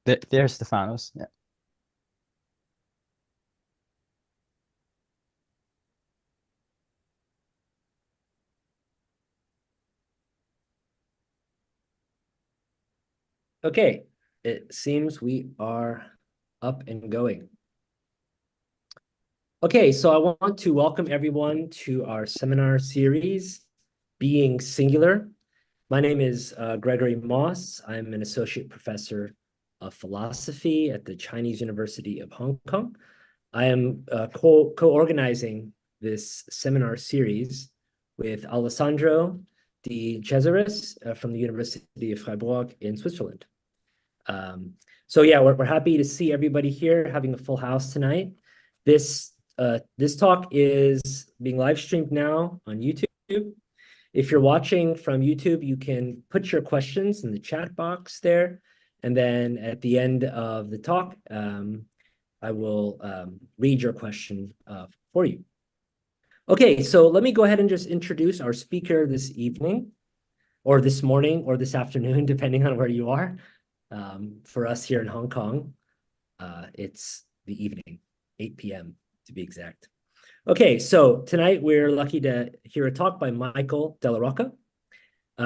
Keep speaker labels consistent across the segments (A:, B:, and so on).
A: There's Stefanos. Yeah.
B: Okay, it seems we are up and going. Okay, so I want to welcome everyone to our seminar series, Being Singular. My name is Gregory Moss. I'm an associate professor of philosophy at the Chinese University of Hong Kong. I am co-organizing this seminar series with Alessandro de Cesaris from the University of Freiburg in Switzerland. So yeah, we're happy to see everybody here, having a full house tonight. This talk is being live streamed now on YouTube. If you're watching from YouTube, you can put your questions in the chat box there, and then at the end of the talk, I will read your question for you. Okay, so let me go ahead and just introduce our speaker this evening, or this morning, or this afternoon, depending on where you are. For us here in Hong Kong, it's the evening, 8 p.m. to be exact. Okay, so tonight we're lucky to hear a talk by Michael Della Rocca.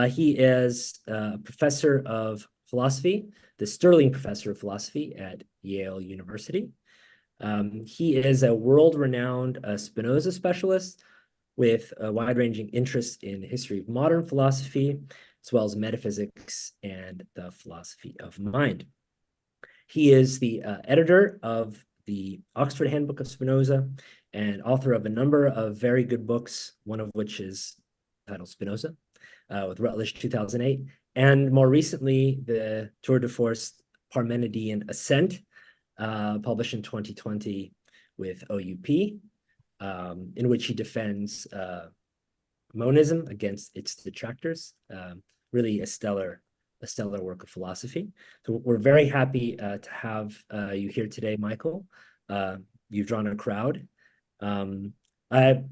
B: He is a professor of philosophy, the Sterling Professor of Philosophy at Yale University. He is a world-renowned Spinoza specialist with a wide-ranging interest in the history of modern philosophy, as well as metaphysics and the philosophy of mind. He is the editor of the Oxford Handbook of Spinoza and author of a number of very good books, one of which is titled Spinoza, with Routledge 2008, and more recently, the Tour de Force Parmenidean Ascent, published in 2020 with OUP, in which he defends monism against its detractors. Really a stellar work of philosophy. So we're very happy to have you here today, Michael. You've drawn a crowd.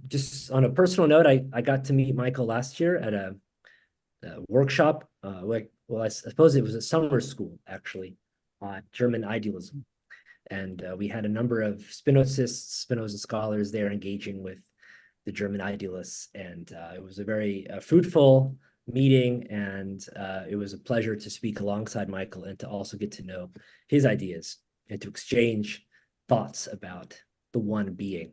B: Just on a personal note, I got to meet Michael last year at a workshop. I suppose it was a summer school, actually, on German idealism. And we had a number of Spinoza scholars there engaging with the German idealists. And it was a very fruitful meeting. And it was a pleasure to speak alongside Michael and to also get to know his ideas and to exchange thoughts about the one being.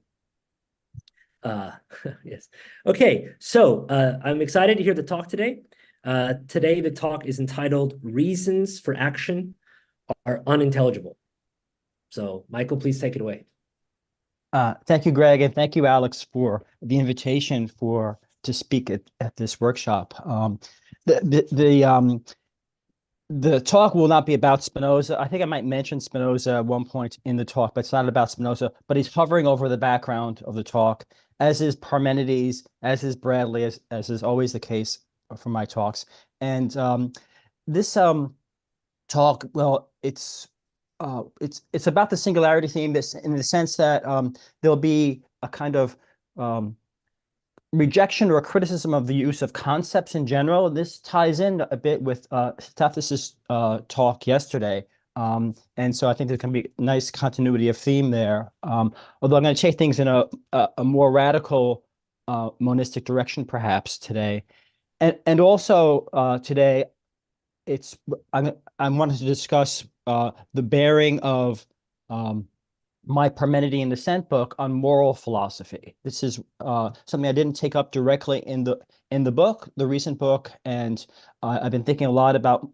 B: Yes. Okay, so I'm excited to hear the talk today. Today, the talk is entitled Reasons for Action Are Unintelligible. So, Michael, please take it away.
A: Thank you, Greg, and thank you, Alex, for the invitation to speak at this workshop. The talk will not be about Spinoza. I think I might mention Spinoza at one point in the talk, but it's not about Spinoza. But he's hovering over the background of the talk, as is Parmenides, as is Bradley, as is always the case for my talks. And this talk, well, it's about the singularity theme. This in the sense that there'll be a kind of rejection or a criticism of the use of concepts in general. This ties in a bit with Stathis' talk yesterday. And so I think there can be nice continuity of theme there. Although I'm going to take things in a more radical monistic direction perhaps today. And also today, I wanted to discuss the bearing of my Parmenidean Descent book on moral philosophy. This is something I didn't take up directly in the book, the recent book, and I've been thinking a lot about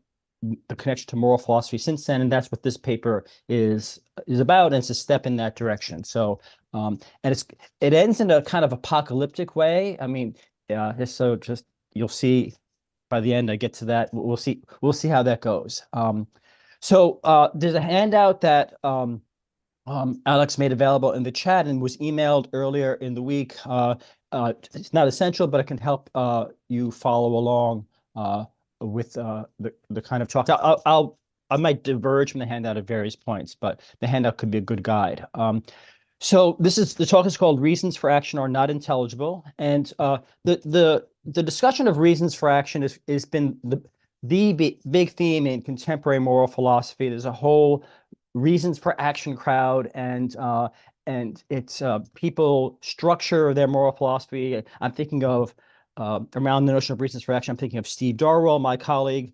A: the connection to moral philosophy since then, and that's what this paper is about, and it's a step in that direction. So, and it ends in a kind of apocalyptic way. I mean, just you'll see by the end I get to that. We'll see how that goes. So there's a handout that Alex made available in the chat and was emailed earlier in the week. It's not essential, but it can help you follow along with the kind of talk. I might diverge from the handout at various points, but the handout could be a good guide. So the talk is called Reasons for Action Are Not Intelligible, and the discussion of reasons for action has been the big theme in contemporary moral philosophy. There's a whole reasons for action crowd, and it's people structure their moral philosophy. I'm thinking of around the notion of reasons for action. I'm thinking of Steve Darwell, my colleague,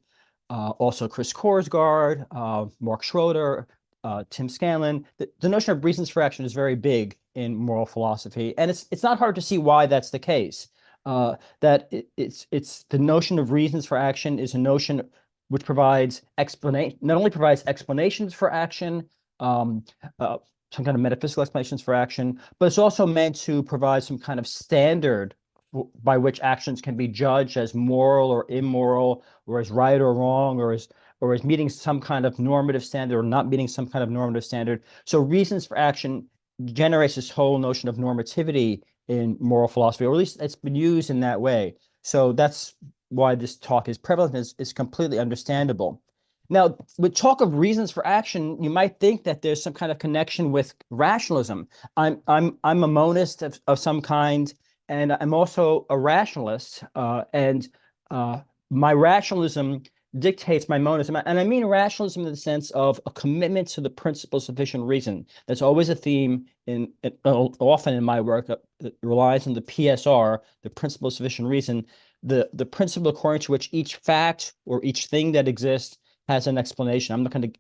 A: also Chris Korsgaard, Mark Schroeder, Tim Scanlon. The notion of reasons for action is very big in moral philosophy, and it's not hard to see why that's the case. It's the notion of reasons for action is a notion which provides explanation, not only provides explanations for action, um, uh, some kind of metaphysical explanations for action, but it's also meant to provide some kind of standard by which actions can be judged as moral or immoral, or as right or wrong, or as meeting some kind of normative standard or not meeting some kind of normative standard. So reasons for action generates this whole notion of normativity in moral philosophy, or at least it's been used in that way. So that's why this talk is prevalent, is completely understandable. Now, with talk of reasons for action, you might think that there's some kind of connection with rationalism. I'm a monist of some kind, and I'm also a rationalist. And my rationalism dictates my monism. And I mean rationalism in the sense of a commitment to the principle of sufficient reason. That's always a theme often in my work. It relies on the PSR, the principle of sufficient reason, the principle according to which each fact or each thing that exists has an explanation. I'm not going to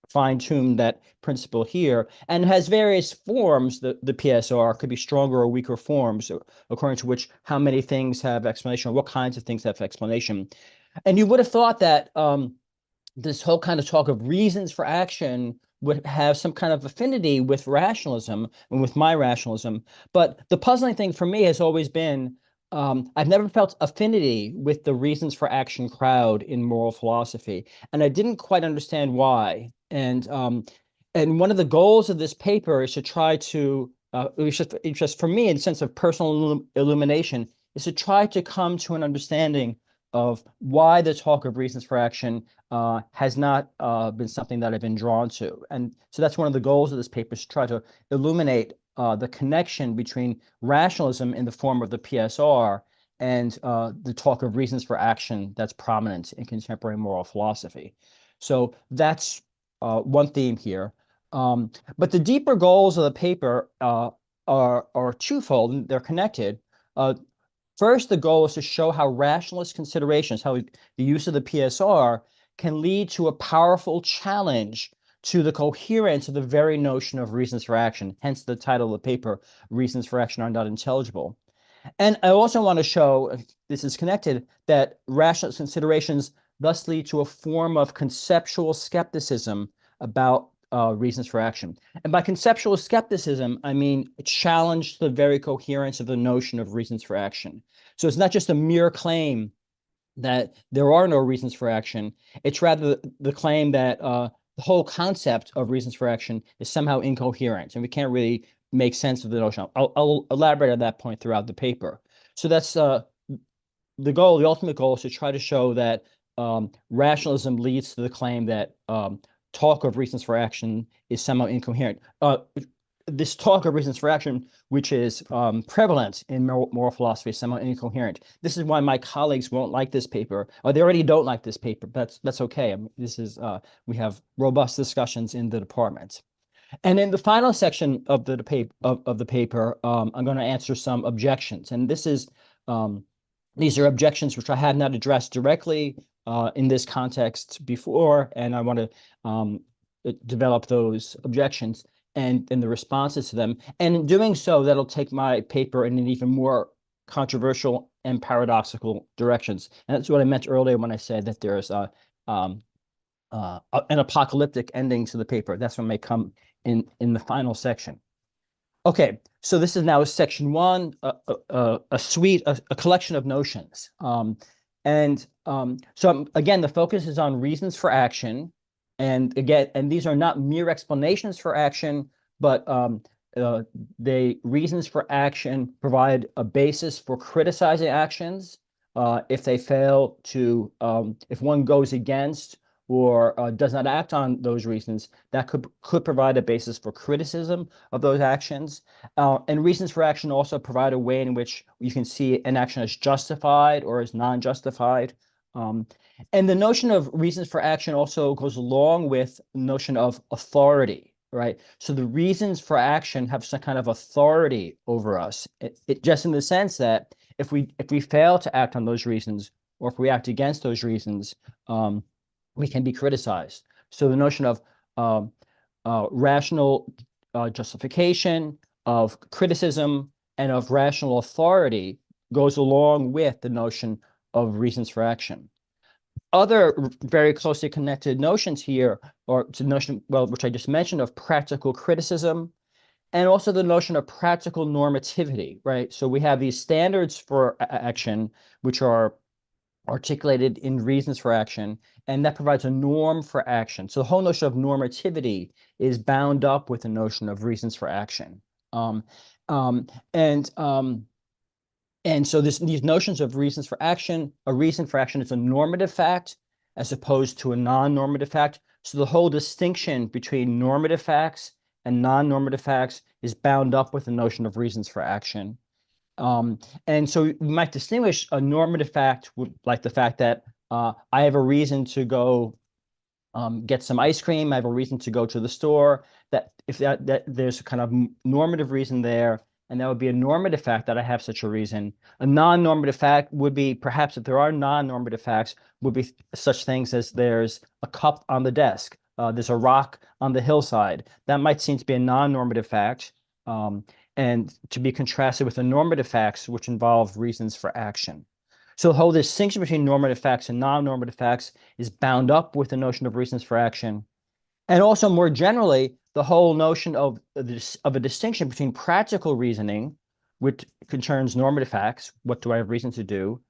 A: fine tune that principle here, and has various forms. The PSR could be stronger or weaker forms according to which how many things have explanation, or what kinds of things have explanation. And you would have thought that this whole kind of talk of reasons for action would have some kind of affinity with rationalism and with my rationalism. But the puzzling thing for me has always been I've never felt affinity with the reasons for action crowd in moral philosophy, and I didn't quite understand why. And one of the goals of this paper is to try to, it's just for me, in the sense of personal illumination, is to try to come to an understanding of why the talk of reasons for action has not been something that I've been drawn to. And so that's one of the goals of this paper, is to try to illuminate the connection between rationalism in the form of the PSR and the talk of reasons for action that's prominent in contemporary moral philosophy. So that's one theme here. But the deeper goals of the paper are twofold, and they're connected. First, the goal is to show how rationalist considerations, how the use of the PSR can lead to a powerful challenge to the coherence of the very notion of reasons for action, hence the title of the paper, Reasons for Action Are Not Intelligible. And I also want to show, this is connected, that rationalist considerations thus lead to a form of conceptual skepticism about reasons for action. And by conceptual skepticism, I mean a challenge to the very coherence of the notion of reasons for action. So it's not just a mere claim that there are no reasons for action. It's rather the claim that the whole concept of reasons for action is somehow incoherent, and we can't really make sense of the notion. I'll elaborate on that point throughout the paper. So that's the goal. The ultimate goal is to try to show that rationalism leads to the claim that talk of reasons for action is somehow incoherent. This talk of reasons for action, which is prevalent in moral philosophy, is somehow incoherent. This is why my colleagues won't like this paper, or they already don't like this paper. But that's okay. I mean, this is we have robust discussions in the department. And in the final section of the paper, I'm going to answer some objections. And these are objections which I have not addressed directly in this context before, and I want to develop those objections and the responses to them. And in doing so, that'll take my paper in an even more controversial and paradoxical directions. And that's what I meant earlier when I said that there's an apocalyptic ending to the paper. That's what may come in the final section. Okay, so this is now section one, a collection of notions. So again, the focus is on reasons for action. And again, these are not mere explanations for action, but reasons for action provide a basis for criticizing actions if they fail to, if one goes against or does not act on those reasons, that could provide a basis for criticism of those actions. And reasons for action also provide a way in which you can see an action as justified or as non-justified. And the notion of reasons for action also goes along with the notion of authority, right? So the reasons for action have some kind of authority over us. It just in the sense that if we fail to act on those reasons, or if we act against those reasons, we can be criticized. So the notion of rational justification, of criticism, and of rational authority goes along with the notion of reasons for action. Other very closely connected notions here, or to the notion, well, which I just mentioned, of practical criticism, and also the notion of practical normativity, right? So we have these standards for action, which are articulated in reasons for action, and that provides a norm for action. So the whole notion of normativity is bound up with the notion of reasons for action. Um, um, and um, and so these notions of reasons for action, a reason for action is a normative fact as opposed to a non-normative fact. So the whole distinction between normative facts and non-normative facts is bound up with the notion of reasons for action. And so we might distinguish a normative fact, like the fact that I have a reason to go get some ice cream. I have a reason to go to the store. That if that there's a kind of normative reason there, and that would be a normative fact that I have such a reason. A non-normative fact would be, perhaps if there are non-normative facts, would be such things as there's a cup on the desk, there's a rock on the hillside. That might seem to be a non-normative fact, and to be contrasted with the normative facts, which involve reasons for action. So the whole distinction between normative facts and non-normative facts is bound up with the notion of reasons for action. And also more generally, the whole notion of a distinction between practical reasoning, which concerns normative facts, what do I have reason to do,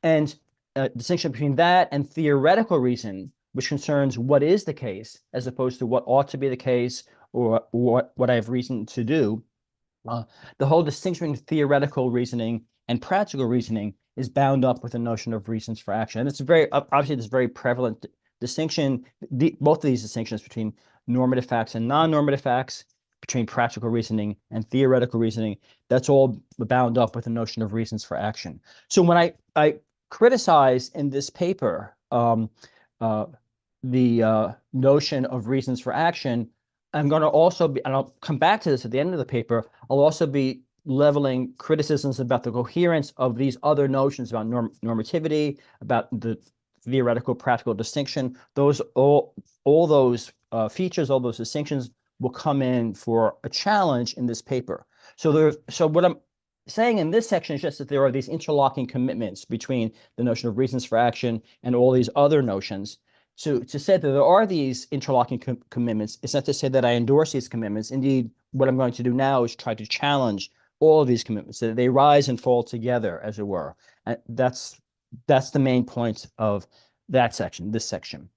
A: and a distinction between that and theoretical reason, which concerns what is the case, as opposed to what ought to be the case or what I have reason to do. The whole distinction between theoretical reasoning and practical reasoning is bound up with the notion of reasons for action. And it's very, obviously, this very prevalent distinction, both of these distinctions between normative facts and non-normative facts, between practical reasoning and theoretical reasoning, that's all bound up with the notion of reasons for action. So when I criticize in this paper the notion of reasons for action, I'm going to also be, and I'll come back to this at the end of the paper, I'll also be leveling criticisms about the coherence of these other notions about normativity, about the theoretical practical distinction. Those all those features, all those distinctions will come in for a challenge in this paper. So what I'm saying in this section is just that there are these interlocking commitments between the notion of reasons for action and all these other notions. To say that there are these interlocking commitments is not to say that I endorse these commitments. Indeed, what I'm going to do now is try to challenge all of these commitments, so that they rise and fall together, as it were. And that's the main point of that section, this section.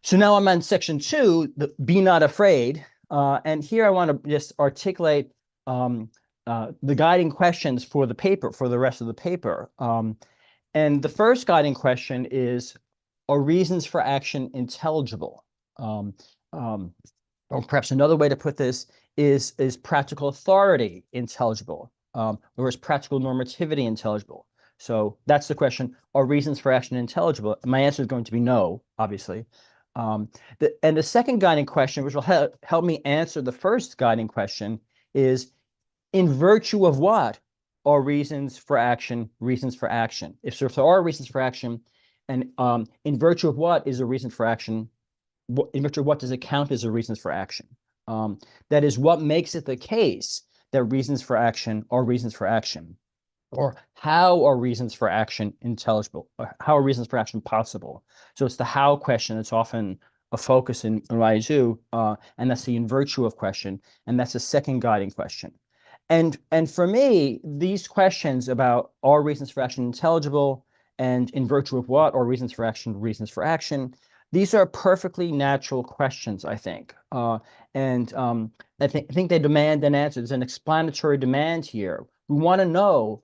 A: So now I'm on section 2, the be not afraid. And here I want to just articulate the guiding questions for the paper, for the rest of the paper. And the first guiding question is, are reasons for action intelligible? Or perhaps another way to put this is practical authority intelligible? Or is practical normativity intelligible? So that's the question, are reasons for action intelligible? My answer is going to be no, obviously. And the second guiding question, which will help me answer the first guiding question, is in virtue of what are reasons for action reasons for action? If there are reasons for action, and in virtue of what is a reason for action, in virtue of what does it count as a reasons for action? That is, what makes it the case that reasons for action are reasons for action? Or how are reasons for action intelligible? Or how are reasons for action possible? So it's the how question that's often a focus in what I do, and that's the in virtue of question, and that's the second guiding question. And for me, these questions about are reasons for action intelligible and in virtue of what are reasons for action, these are perfectly natural questions, I think. And I think they demand an answer. There's an explanatory demand here. We want to know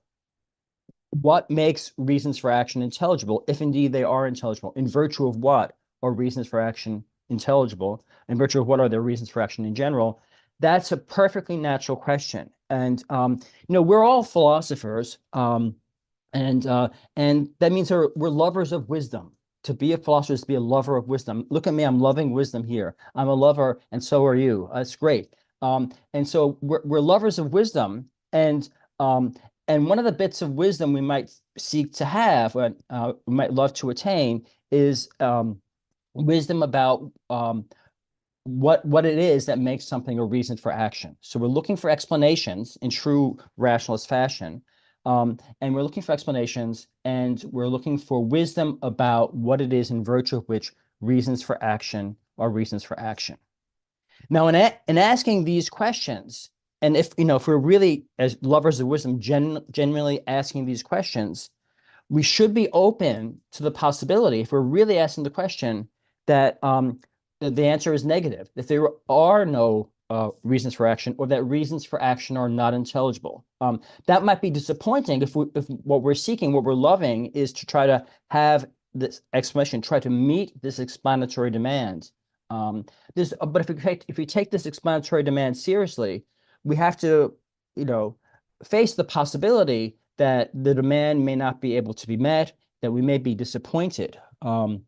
A: what makes reasons for action intelligible, if indeed they are intelligible. In virtue of what are reasons for action intelligible? In virtue of what are their reasons for action in general? That's a perfectly natural question. And we're all philosophers. And that means we're lovers of wisdom. To be a philosopher is to be a lover of wisdom. Look at me, I'm loving wisdom here. I'm a lover, and so are you. That's great. And so we're lovers of wisdom, um, and one of the bits of wisdom we might seek to have, we might love to attain, is wisdom about what it is that makes something a reason for action. So we're looking for explanations in true rationalist fashion. And we're looking for explanations, and we're looking for wisdom about what it is in virtue of which reasons for action are reasons for action. Now, in asking these questions, and if we're really, as lovers of wisdom, genuinely asking these questions, we should be open to the possibility, if we're really asking the question, that the answer is negative, that there are no reasons for action, or that reasons for action are not intelligible. That might be disappointing if what we're seeking, what we're loving, is to try to have this explanation, try to meet this explanatory demand. But if we take this explanatory demand seriously, we have to, face the possibility that the demand may not be able to be met, that we may be disappointed. And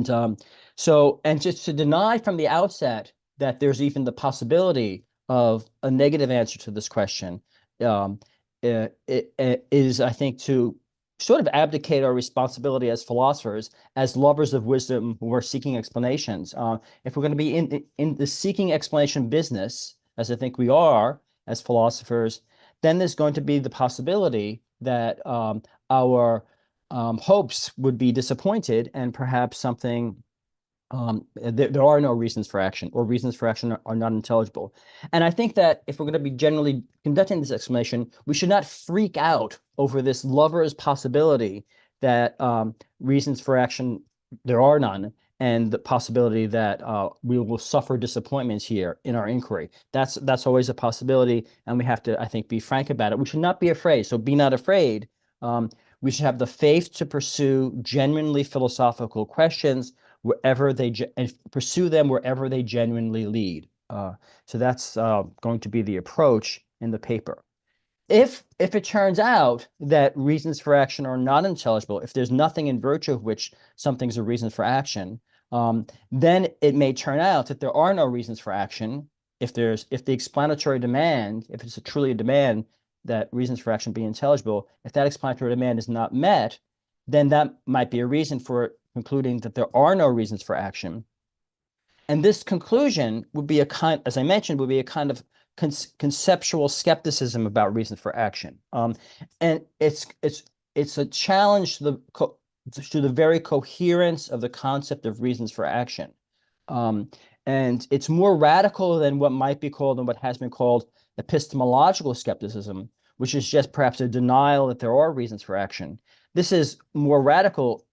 A: just to deny from the outset that there's even the possibility of a negative answer to this question, it is, I think, to sort of abdicate our responsibility as philosophers, as lovers of wisdom who are seeking explanations. If we're going to be in the seeking explanation business, as I think we are as philosophers, then there's going to be the possibility that our hopes would be disappointed, and perhaps there are no reasons for action, or reasons for action are not intelligible. And I think that if we're going to be generally conducting this explanation, we should not freak out over this lover's possibility that reasons for action, there are none, and the possibility that we will suffer disappointments here in our inquiry. That's always a possibility, and we have to, I think, be frank about it. We should not be afraid. So be not afraid. We should have the faith to pursue genuinely philosophical questions and pursue them wherever they genuinely lead. So that's going to be the approach in the paper. If it turns out that reasons for action are not intelligible, if there's nothing in virtue of which something's a reason for action, then it may turn out that there are no reasons for action. If the explanatory demand, if it's truly a demand that reasons for action be intelligible, if that explanatory demand is not met, then that might be a reason for concluding that there are no reasons for action. And this conclusion would be as I mentioned, would be a kind of conceptual skepticism about reasons for action. And it's a challenge to the very coherence of the concept of reasons for action. And it's more radical than what might be called, and what has been called, epistemological skepticism, which is just perhaps a denial that there are reasons for action. This is more radical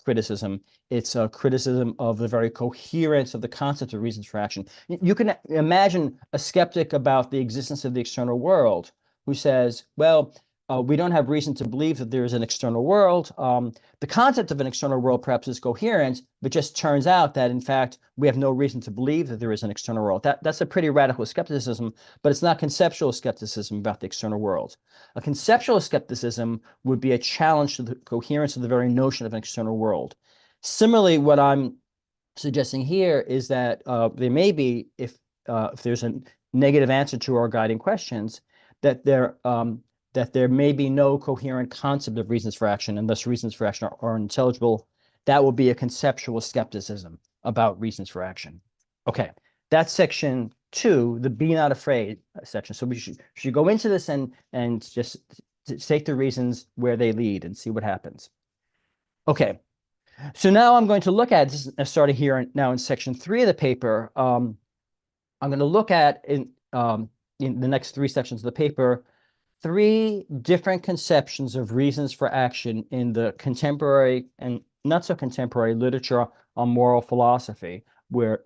A: criticism. It's a criticism of the very coherence of the concept of reasons for action. You can imagine a skeptic about the existence of the external world who says, well, we don't have reason to believe that there is an external world. The concept of an external world perhaps is coherent, but just turns out that, in fact, we have no reason to believe that there is an external world. That's a pretty radical skepticism, but it's not conceptual skepticism about the external world. A conceptual skepticism would be a challenge to the coherence of the very notion of an external world. Similarly, what I'm suggesting here is that there may be, if there's a negative answer to our guiding questions, that there may be no coherent concept of reasons for action, and thus reasons for action are unintelligible. That will be a conceptual skepticism about reasons for action. Okay, that's section 2, the be not afraid section. So we should go into this and just take the reasons where they lead and see what happens. Okay, so now I'm going to look at this, starting here now in section 3 of the paper. I'm going to look at in the next 3 sections of the paper 3 different conceptions of reasons for action in the contemporary and not so contemporary literature on moral philosophy, where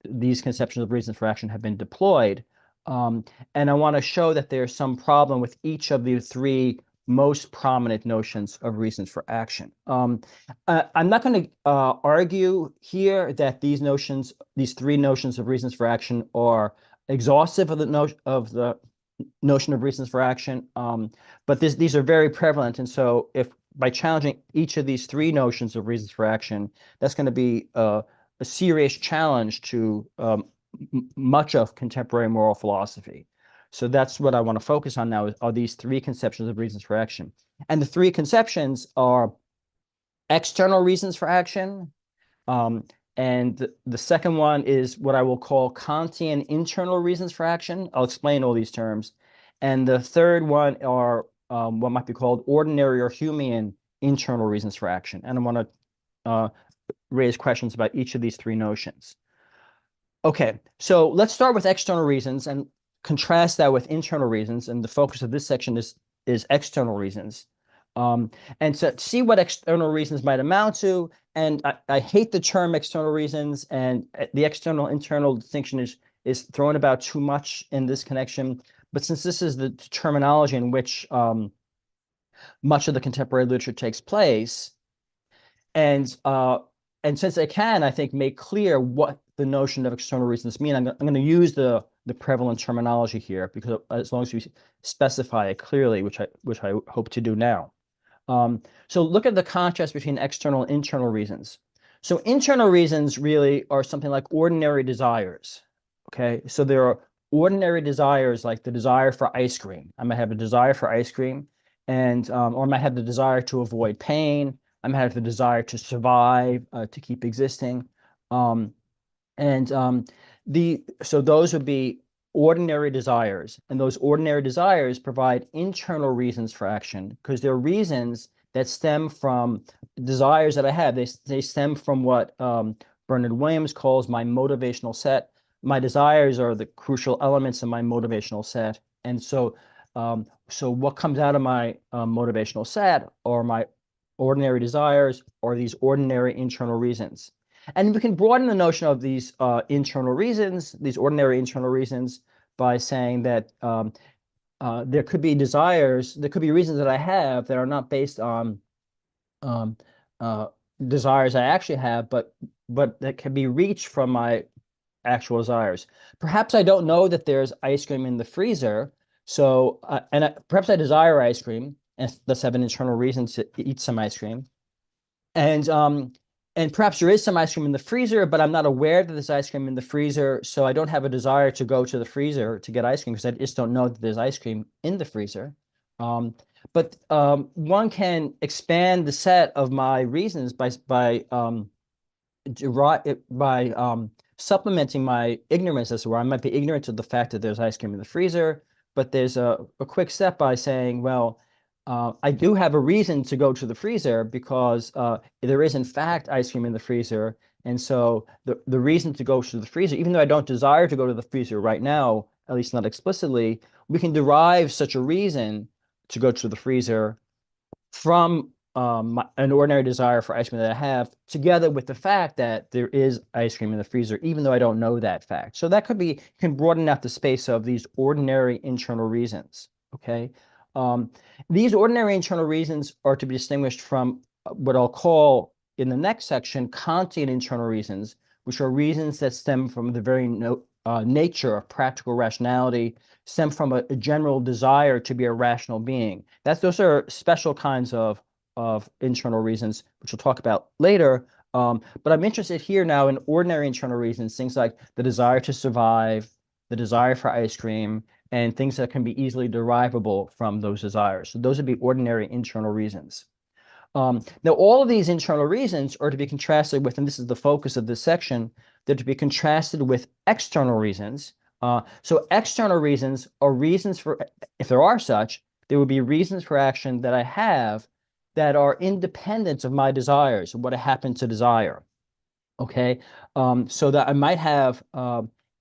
A: these conceptions of reasons for action have been deployed. And I want to show that there's some problem with each of the 3 most prominent notions of reasons for action. I'm not going to argue here that these 3 notions of reasons for action are exhaustive of the notion of reasons for action. But these are very prevalent. And so if by challenging each of these three notions of reasons for action, that's going to be a serious challenge to much of contemporary moral philosophy. So that's what I want to focus on now are these three conceptions of reasons for action. And the three conceptions are external reasons for action. And the second one is what I will call Kantian internal reasons for action. I'll explain all these terms. And the third one are what might be called ordinary or Humean internal reasons for action. And I want to raise questions about each of these three notions. Okay, so let's start with external reasons and contrast that with internal reasons. And the focus of this section is external reasons. And to see what external reasons might amount to. And I hate the term external reasons, and the external internal distinction is thrown about too much in this connection. But since this is the terminology in which much of the contemporary literature takes place, and since I can, I think, make clear what the notion of external reasons mean, I'm going to use the prevalent terminology here, because as long as we specify it clearly, which I hope to do now. So look at the contrast between external and internal reasons. So internal reasons really are something like ordinary desires. Okay, so there are ordinary desires like the desire for ice cream. I might have a desire for ice cream, and or I might have the desire to avoid pain. I might have the desire to survive, to keep existing. So those would be ordinary desires, and those ordinary desires provide internal reasons for action, because they're reasons that stem from desires that I have. They stem from what Bernard Williams calls my motivational set. My desires are the crucial elements in my motivational set, and so what comes out of my motivational set or my ordinary desires or these ordinary internal reasons. And we can broaden the notion of these internal reasons, these ordinary internal reasons, by saying that there could be desires, there could be reasons that I have that are not based on desires I actually have, but that can be reached from my actual desires. Perhaps I don't know that there's ice cream in the freezer, so perhaps I desire ice cream, and thus have an internal reason to eat some ice cream. And perhaps there is some ice cream in the freezer, but I'm not aware that there's ice cream in the freezer, so I don't have a desire to go to the freezer to get ice cream because I just don't know that there's ice cream in the freezer. But one can expand the set of my reasons by supplementing my ignorance, as where I might be ignorant of the fact that there's ice cream in the freezer, but there's a quick step by saying, well, I do have a reason to go to the freezer because there is in fact ice cream in the freezer. And so the reason to go to the freezer, even though I don't desire to go to the freezer right now, at least not explicitly, we can derive such a reason to go to the freezer from an ordinary desire for ice cream that I have, together with the fact that there is ice cream in the freezer, even though I don't know that fact. So that can broaden out the space of these ordinary internal reasons. Okay. These ordinary internal reasons are to be distinguished from what I'll call in the next section Kantian internal reasons, which are reasons that stem from the very nature of practical rationality, stem from a general desire to be a rational being. Those are special kinds of internal reasons, which we'll talk about later. But I'm interested here now in ordinary internal reasons, things like the desire to survive, the desire for ice cream, and things that can be easily derivable from those desires. So those would be ordinary internal reasons. Now, all of these internal reasons are to be contrasted with, and this is the focus of this section, they're to be contrasted with external reasons. So external reasons are reasons for, if there are such, there would be reasons for action that I have that are independent of my desires, what I happen to desire. Okay, so that I might have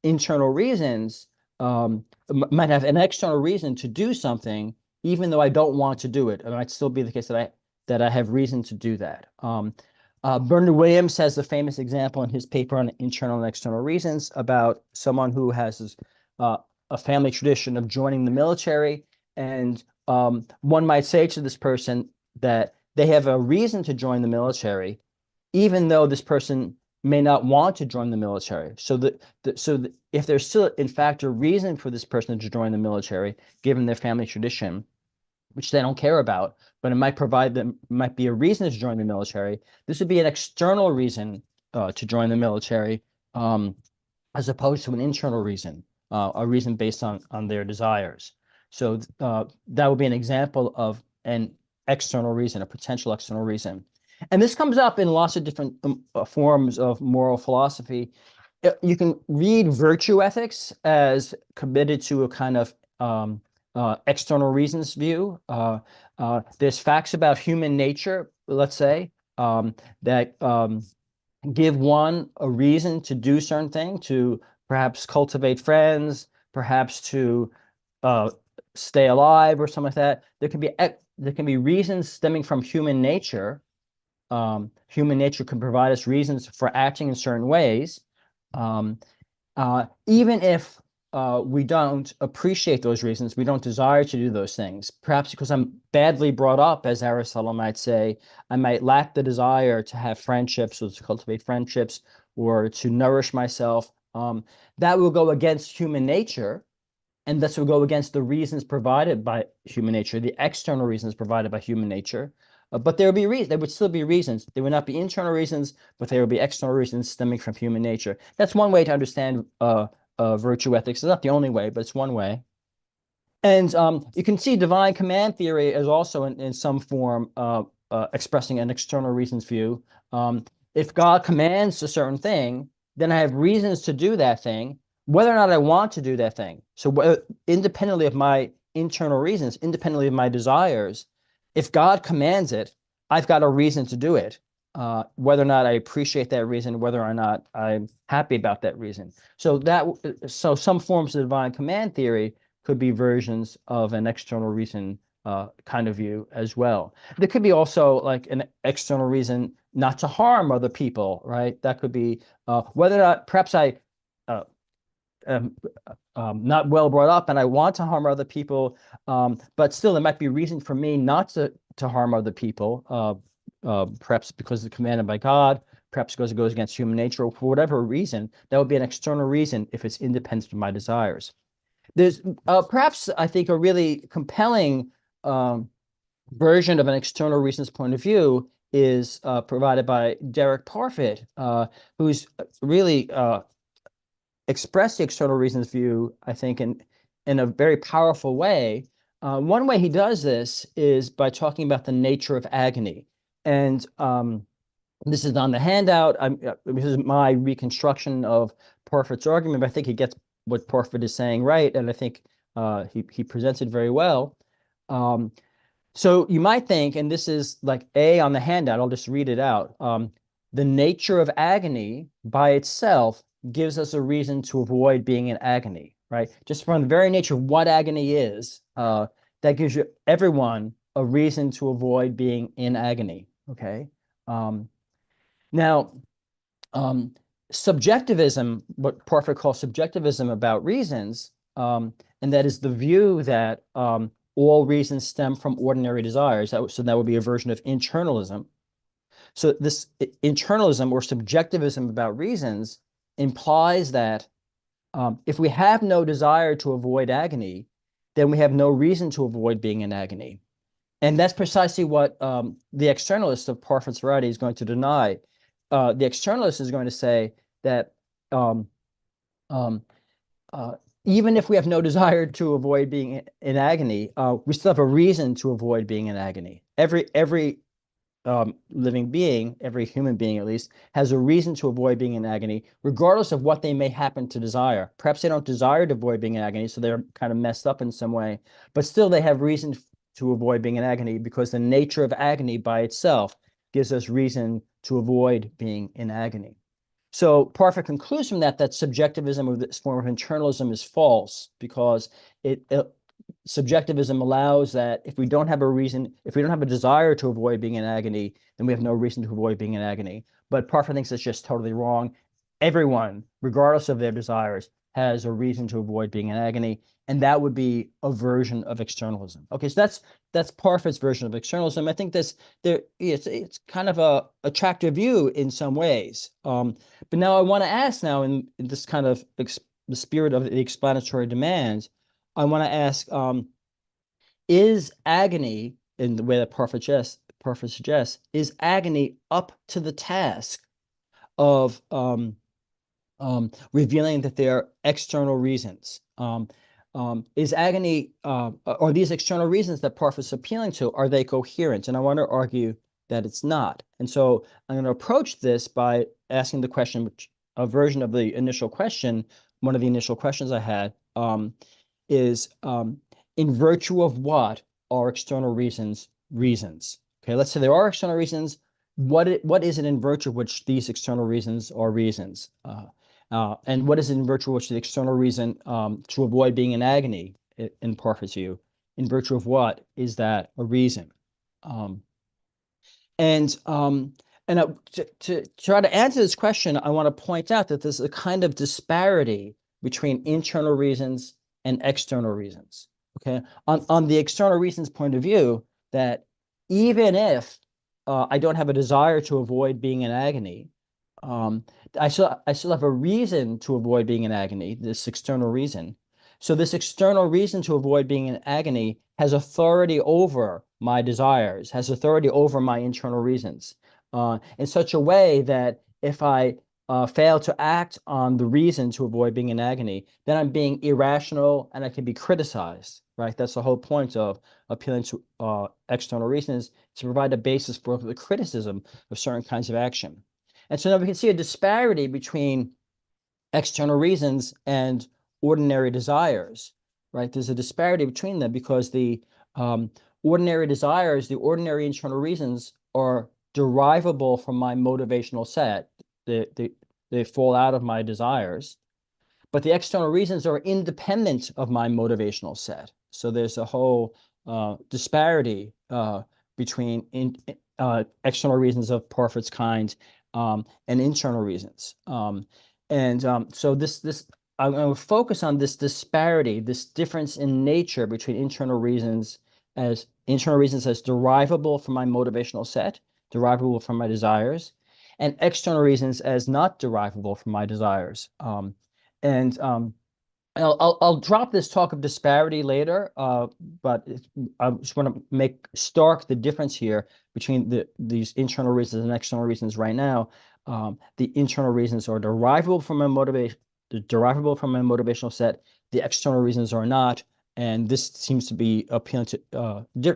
A: internal reasons, might have an external reason to do something, even though I don't want to do it. It might still be the case that I have reason to do that. Bernard Williams has the famous example in his paper on internal and external reasons about someone who has a family tradition of joining the military, and one might say to this person that they have a reason to join the military, even though this person may not want to join the military. If there's still, in fact, a reason for this person to join the military, given their family tradition, which they don't care about, but it might be a reason to join the military. This would be an external reason to join the military, as opposed to an internal reason, a reason based on their desires. So that would be an example of an external reason, a potential external reason. And this comes up in lots of different forms of moral philosophy. You can read virtue ethics as committed to a kind of external reasons view. There's facts about human nature, let's say, that give one a reason to do certain thing, to perhaps cultivate friends, perhaps to stay alive or something like that. There can be reasons stemming from human nature. Human nature can provide us reasons for acting in certain ways, even if we don't appreciate those reasons, we don't desire to do those things. Perhaps because I'm badly brought up, as Aristotle might say, I might lack the desire to have friendships or to cultivate friendships or to nourish myself. That will go against human nature, and this will go against the reasons provided by human nature, the external reasons provided by human nature. But there would still be reasons. There would not be internal reasons, but there would be external reasons stemming from human nature. That's one way to understand virtue ethics. It's not the only way, but it's one way. And you can see divine command theory as also in some form expressing an external reasons view. If God commands a certain thing, then I have reasons to do that thing, whether or not I want to do that thing. So independently of my internal reasons, independently of my desires, if God commands it, I've got a reason to do it, whether or not I appreciate that reason, whether or not I'm happy about that reason. So some forms of divine command theory could be versions of an external reason kind of view as well. There could be also like an external reason not to harm other people, right? That could be whether or not perhaps I am not well brought up and I want to harm other people, but still there might be reason for me not to harm other people, perhaps because it's commanded by God, perhaps because it goes against human nature, or for whatever reason. That would be an external reason if it's independent of my desires. There's perhaps, I think, a really compelling version of an external reasons point of view is provided by Derek Parfit, who's really expressed the external reasons view, I think, in a very powerful way. One way he does this is by talking about the nature of agony. And this is on the handout. This is my reconstruction of Parfit's argument, but I think he gets what Parfit is saying right, and I think he presents it very well. So you might think, and this is like A on the handout, I'll just read it out. The nature of agony by itself gives us a reason to avoid being in agony, right? Just from the very nature of what agony is, that gives everyone a reason to avoid being in agony, okay? Now, subjectivism, what Parfit calls subjectivism about reasons, and that is the view that all reasons stem from ordinary desires. So that would be a version of internalism. So this internalism or subjectivism about reasons implies that if we have no desire to avoid agony, then we have no reason to avoid being in agony. And that's precisely what the externalist of Parfit's variety is going to deny. The externalist is going to say that even if we have no desire to avoid being in agony, we still have a reason to avoid being in agony. Every living being, every human being at least, has a reason to avoid being in agony, regardless of what they may happen to desire. Perhaps they don't desire to avoid being in agony, so they're kind of messed up in some way, but still they have reason to avoid being in agony because the nature of agony by itself gives us reason to avoid being in agony. So Parfit concludes from that subjectivism or this form of internalism is false because subjectivism allows that if we don't have a reason, if we don't have a desire to avoid being in agony, then we have no reason to avoid being in agony. But Parfit thinks it's just totally wrong. Everyone, regardless of their desires, has a reason to avoid being in agony, and that would be a version of externalism. Okay, so that's Parfit's version of externalism. I think it's kind of a attractive view in some ways. But now I want to ask now in this kind of the spirit of the explanatory demands, I want to ask, is agony, in the way that Parfit suggests, is agony up to the task of revealing that there are external reasons? Is agony, or these external reasons that Parfit's appealing to, are they coherent? And I want to argue that it's not. And so I'm going to approach this by asking the question, which a version of the initial question, one of the initial questions I had, is in virtue of what are external reasons reasons? Okay, let's say there are external reasons. What is it in virtue of which these external reasons are reasons? And what is it in virtue of which the external reason to avoid being in agony, in Parfit's view, in virtue of what is that a reason? And to try to answer this question, I want to point out that there's a kind of disparity between internal reasons and external reasons. Okay, on the external reasons point of view, that even if I don't have a desire to avoid being in agony, I still have a reason to avoid being in agony, this external reason. So this external reason to avoid being in agony has authority over my desires, has authority over my internal reasons, in such a way that if I fail to act on the reason to avoid being in agony, then I'm being irrational and I can be criticized, right? That's the whole point of appealing to external reasons, to provide a basis for the criticism of certain kinds of action. And so now we can see a disparity between external reasons and ordinary desires, right? There's a disparity between them because the ordinary desires, the ordinary internal reasons are derivable from my motivational set. They fall out of my desires, but the external reasons are independent of my motivational set. So there's a whole disparity between external reasons of Parfit's kind and internal reasons. So I'm going to focus on this disparity, this difference in nature between internal reasons as derivable from my motivational set, derivable from my desires, and external reasons as not derivable from my desires. I'll drop this talk of disparity later, but I just want to make stark the difference here between these internal reasons and external reasons right now. The internal reasons are derivable from my motivational set. The external reasons are not, and this seems to be appealing to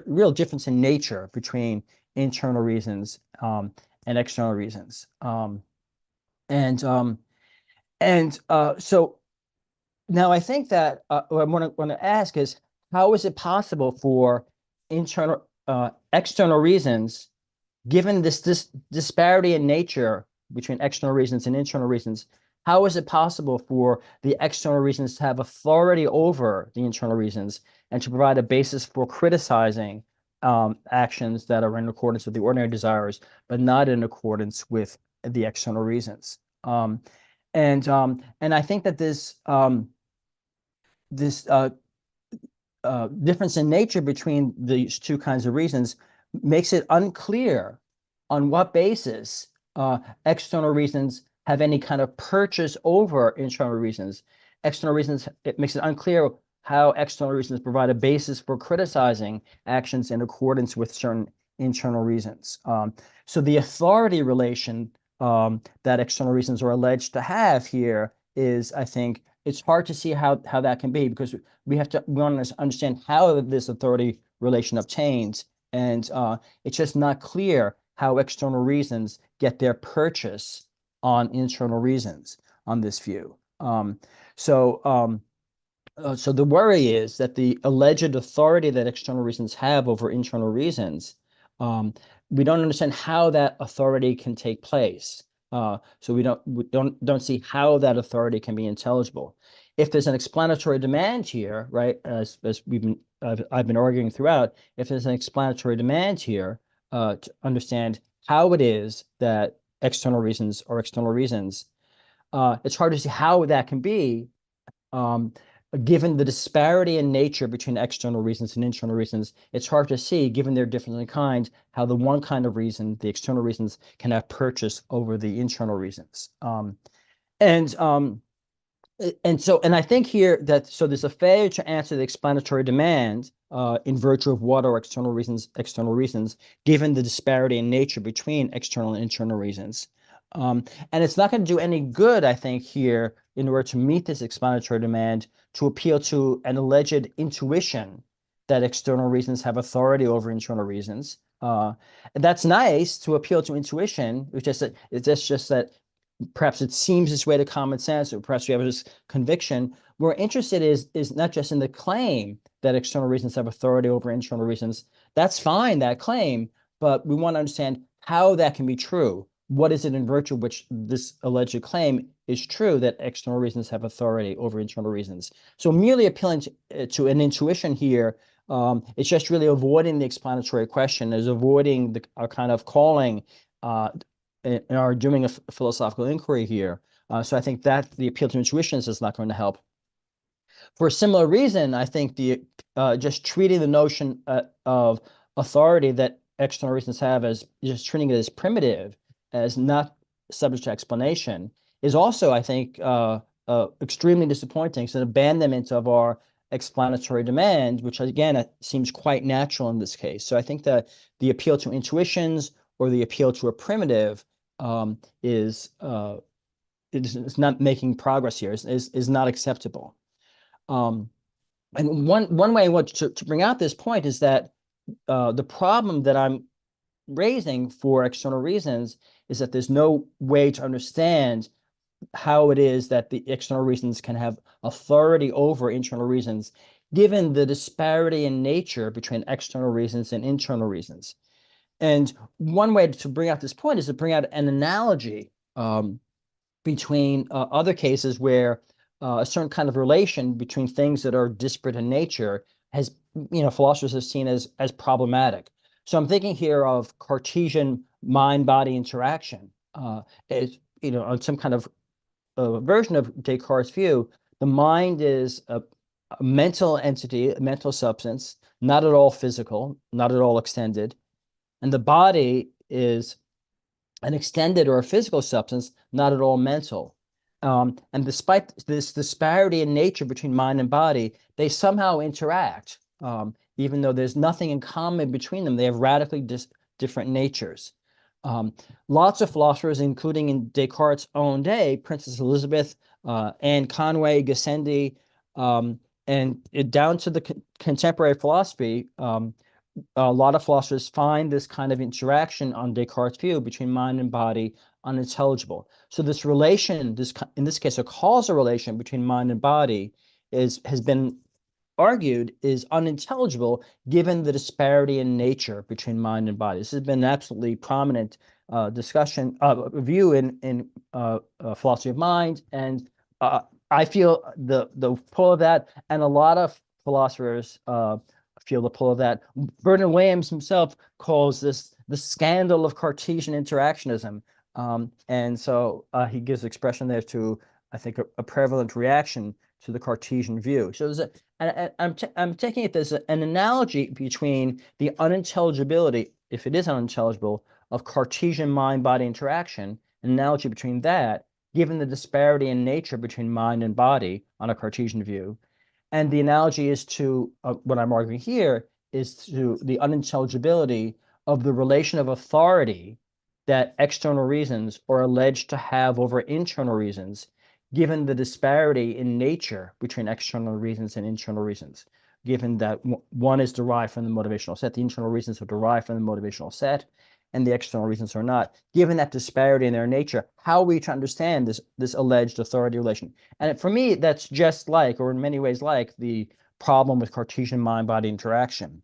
A: real difference in nature between internal reasons and external reasons. So now I think that what I want to ask is, how is it possible for external reasons, given this disparity in nature between external reasons and internal reasons, how is it possible for the external reasons to have authority over the internal reasons and to provide a basis for criticizing actions that are in accordance with the ordinary desires, but not in accordance with the external reasons? And I think that this difference in nature between these two kinds of reasons makes it unclear on what basis external reasons have any kind of purchase over internal reasons. External reasons, it makes it unclear how external reasons provide a basis for criticizing actions in accordance with certain internal reasons. So the authority relation that external reasons are alleged to have here is, I think, it's hard to see how that can be, because we want to understand how this authority relation obtains, and it's just not clear how external reasons get their purchase on internal reasons on this view. So the worry is that the alleged authority that external reasons have over internal reasons, we don't understand how that authority can take place. So we don't see how that authority can be intelligible. If there's an explanatory demand here, right, as I've been arguing throughout, if there's an explanatory demand here to understand how it is that external reasons are external reasons, it's hard to see how that can be um, given the disparity in nature between external reasons and internal reasons, it's hard to see, given they're different in kind, how the one kind of reason, the external reasons, can have purchase over the internal reasons. And I think here that there's a failure to answer the explanatory demand in virtue of what are external reasons, given the disparity in nature between external and internal reasons. And it's not going to do any good, I think, here in order to meet this explanatory demand to appeal to an alleged intuition that external reasons have authority over internal reasons. That's nice to appeal to intuition. It's just that perhaps it seems this way to common sense, or perhaps we have this conviction. We're interested is not just in the claim that external reasons have authority over internal reasons. That's fine, that claim, but we want to understand how that can be true. What is it in virtue of which this alleged claim is true that external reasons have authority over internal reasons? So merely appealing to an intuition here, it's just really avoiding the explanatory question, is avoiding a kind of calling are doing a philosophical inquiry here. So I think that the appeal to intuitions is not going to help. For a similar reason, I think the just treating the notion of authority that external reasons have as just treating it as primitive, as not subject to explanation, is also, I think, extremely disappointing. It's an abandonment of our explanatory demand, which again seems quite natural in this case. So I think that the appeal to intuitions or the appeal to a primitive is not making progress here, is not acceptable. And one way I want to bring out this point is that the problem that I'm raising for external reasons is that there's no way to understand how it is that the external reasons can have authority over internal reasons, given the disparity in nature between external reasons and internal reasons. And one way to bring out this point is to bring out an analogy between other cases where a certain kind of relation between things that are disparate in nature has, philosophers have seen as problematic. So I'm thinking here of Cartesian mind-body interaction. On some kind of version of Descartes' view, the mind is a mental entity, a mental substance, not at all physical, not at all extended. And the body is an extended or a physical substance, not at all mental. And despite this disparity in nature between mind and body, they somehow interact, even though there's nothing in common between them. They have radically different natures. Lots of philosophers, including in Descartes' own day, Princess Elizabeth, Anne Conway, Gassendi, and down to the contemporary philosophy, a lot of philosophers find this kind of interaction on Descartes' view between mind and body unintelligible. So this relation, in this case, a causal relation between mind and body has been argued is unintelligible given the disparity in nature between mind and body. This has been an absolutely prominent discussion, view in philosophy of mind, and I feel the pull of that, and a lot of philosophers feel the pull of that. Bernard Williams himself calls this the scandal of Cartesian interactionism. And so he gives expression there to, I think, a prevalent reaction to the Cartesian view. So I'm taking it as an analogy between the unintelligibility, if it is unintelligible, of Cartesian mind-body interaction, an analogy between that, given the disparity in nature between mind and body on a Cartesian view. And the analogy is to what I'm arguing here is to the unintelligibility of the relation of authority that external reasons are alleged to have over internal reasons, given the disparity in nature between external reasons and internal reasons, given that one is derived from the motivational set, the internal reasons are derived from the motivational set, and the external reasons are not. Given that disparity in their nature, how are we to understand this alleged authority relation? And for me, that's just like, or in many ways like, the problem with Cartesian mind-body interaction.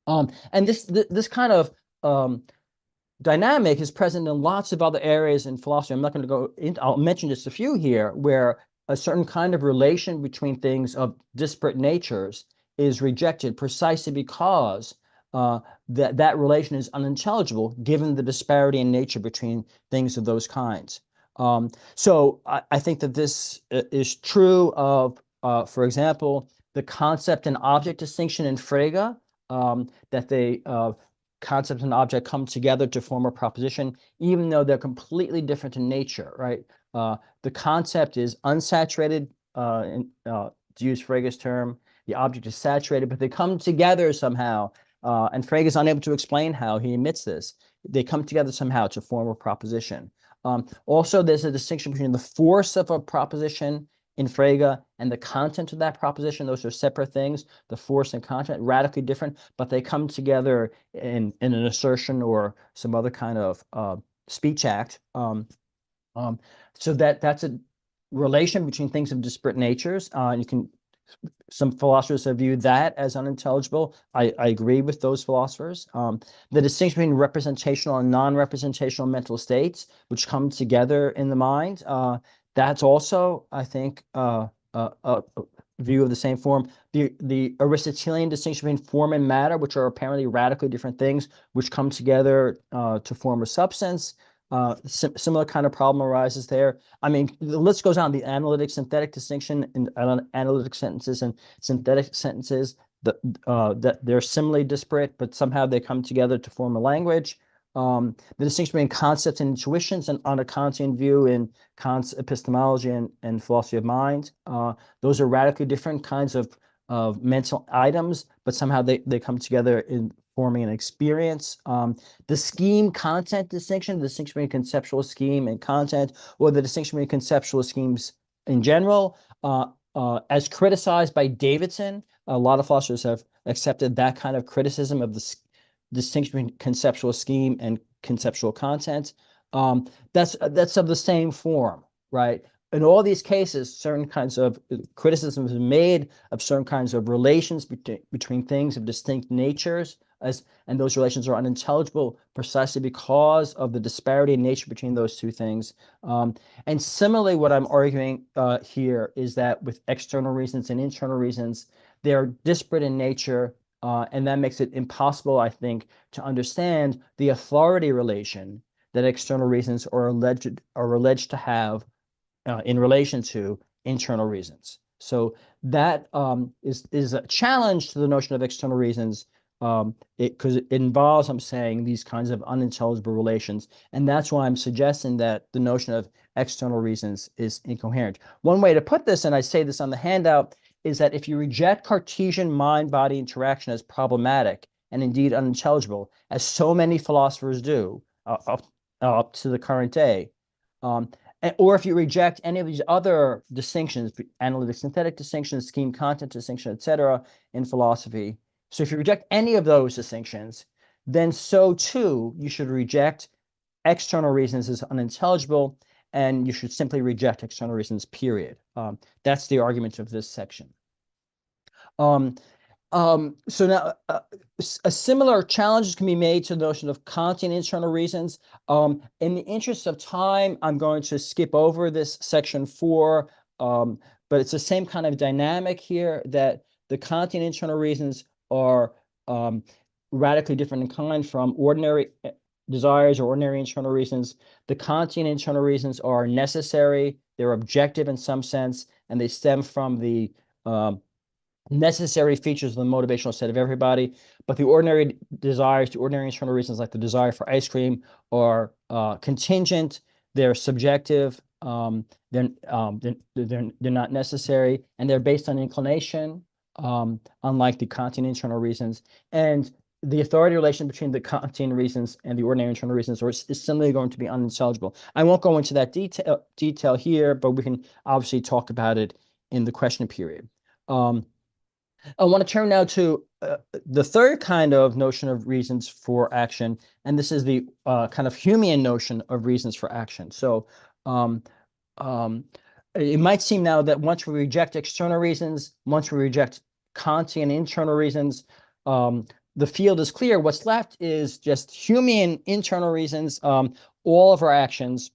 A: And this kind of dynamic is present in lots of other areas in philosophy. I'm not going to go into, I'll mention just a few here, where a certain kind of relation between things of disparate natures is rejected precisely because that relation is unintelligible given the disparity in nature between things of those kinds. So I think that this is true of for example, the concept and object distinction in Frege, that concept and object come together to form a proposition, even though they're completely different in nature, right? The concept is unsaturated, to use Frege's term, the object is saturated, but they come together somehow. And Frege is unable to explain how he admits this. They come together somehow to form a proposition. Also, there's a distinction between the force of a proposition in Frege and the content of that proposition. Those are separate things. The force and content, radically different, but they come together in an assertion or some other kind of speech act. So that's a relation between things of disparate natures. Some philosophers have viewed that as unintelligible. I agree with those philosophers. The distinction between representational and non-representational mental states, which come together in the mind, that's also, I think, a view of the same form. The Aristotelian distinction between form and matter, which are apparently radically different things, which come together to form a substance. Similar kind of problem arises there. I mean, the list goes on. The analytic synthetic distinction in analytic sentences and synthetic sentences, that they're similarly disparate, but somehow they come together to form a language. The distinction between concepts and intuitions, and on a Kantian view in Kant's epistemology and philosophy of mind, those are radically different kinds of mental items, but somehow they come together in forming an experience. The scheme content distinction, the distinction between conceptual scheme and content, or the distinction between conceptual schemes in general, as criticized by Davidson. A lot of philosophers have accepted that kind of criticism of the distinction between conceptual scheme and conceptual content. That's of the same form, right? In all these cases, certain kinds of criticisms are made of certain kinds of relations between things of distinct natures, and those relations are unintelligible precisely because of the disparity in nature between those two things. And similarly, what I'm arguing here is that with external reasons and internal reasons, they're disparate in nature, and that makes it impossible, I think, to understand the authority relation that external reasons are alleged to have in relation to internal reasons. So that is a challenge to the notion of external reasons, because it involves, I'm saying, these kinds of unintelligible relations. And that's why I'm suggesting that the notion of external reasons is incoherent. One way to put this, and I say this on the handout, is that if you reject Cartesian mind-body interaction as problematic and indeed unintelligible, as so many philosophers do up to the current day, or if you reject any of these other distinctions, analytic synthetic distinctions, scheme content distinction, etc., in philosophy. So if you reject any of those distinctions, then so too you should reject external reasons as unintelligible, and you should simply reject external reasons, period. That's the argument of this section. So now a similar challenges can be made to the notion of Kantian internal reasons. In the interest of time, I'm going to skip over this section 4, but it's the same kind of dynamic here, that the Kantian internal reasons are radically different in kind from ordinary desires or ordinary internal reasons. The Kantian internal reasons are necessary, they're objective in some sense, and they stem from the necessary features of the motivational set of everybody. But the ordinary desires, the ordinary internal reasons, like the desire for ice cream, are contingent, they're subjective, they're not necessary, and they're based on inclination, unlike the Kantian internal reasons. And the authority relation between the Kantian reasons and the ordinary internal reasons is similarly going to be unintelligible. I won't go into that detail here, but we can obviously talk about it in the question period. I want to turn now to the third kind of notion of reasons for action, and this is the kind of Humean notion of reasons for action. So it might seem now that once we reject external reasons, once we reject Kantian internal reasons, the field is clear. What's left is just Humean internal reasons. All of our actions,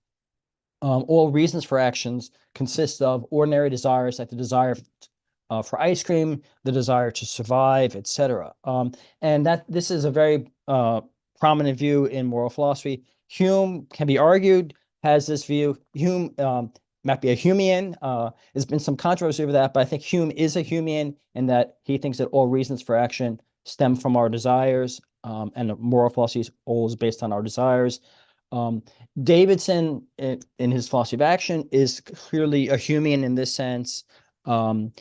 A: all reasons for actions consist of ordinary desires, like the desire for ice cream, the desire to survive, etc. And this is a very prominent view in moral philosophy. Hume, can be argued, has this view. Hume might be a Humean. There's been some controversy over that, but I think Hume is a Humean in that he thinks that all reasons for action stem from our desires, and the moral philosophy is always based on our desires. Um, Davidson, in his philosophy of action, is clearly a Humean in this sense. And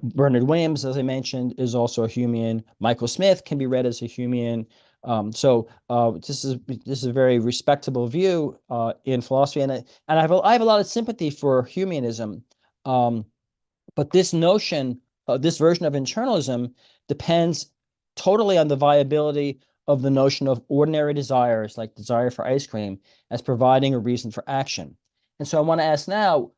A: Bernard Williams, as I mentioned, is also a Humean. Michael Smith can be read as a Humean. This is a very respectable view in philosophy, and I have a lot of sympathy for Humeanism. Um, but this notion, this version of internalism, depends totally on the viability of the notion of ordinary desires, like desire for ice cream, as providing a reason for action. And so I want to ask now,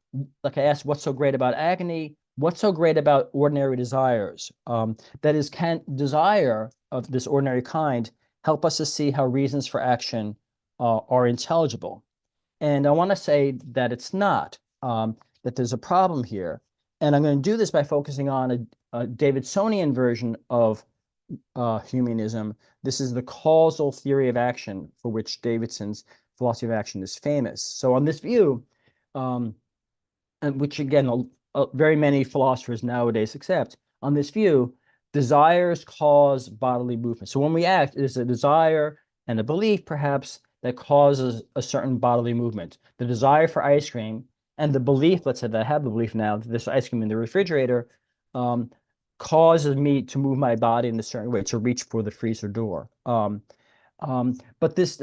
A: like I asked, what's so great about agony? What's so great about ordinary desires? That is, can desire of this ordinary kind help us to see how reasons for action are intelligible? And I want to say that it's not, that there's a problem here. And I'm going to do this by focusing on a Davidsonian version of humanism. This is the causal theory of action, for which Davidson's philosophy of action is famous. So on this view, um, and which again, very many philosophers nowadays accept, on this view, desires cause bodily movement. So when we act, it is a desire and a belief, perhaps, that causes a certain bodily movement. The desire for ice cream and the belief, let's say that I have the belief now that this ice cream in the refrigerator um, causes me to move my body in a certain way, to reach for the freezer door. But this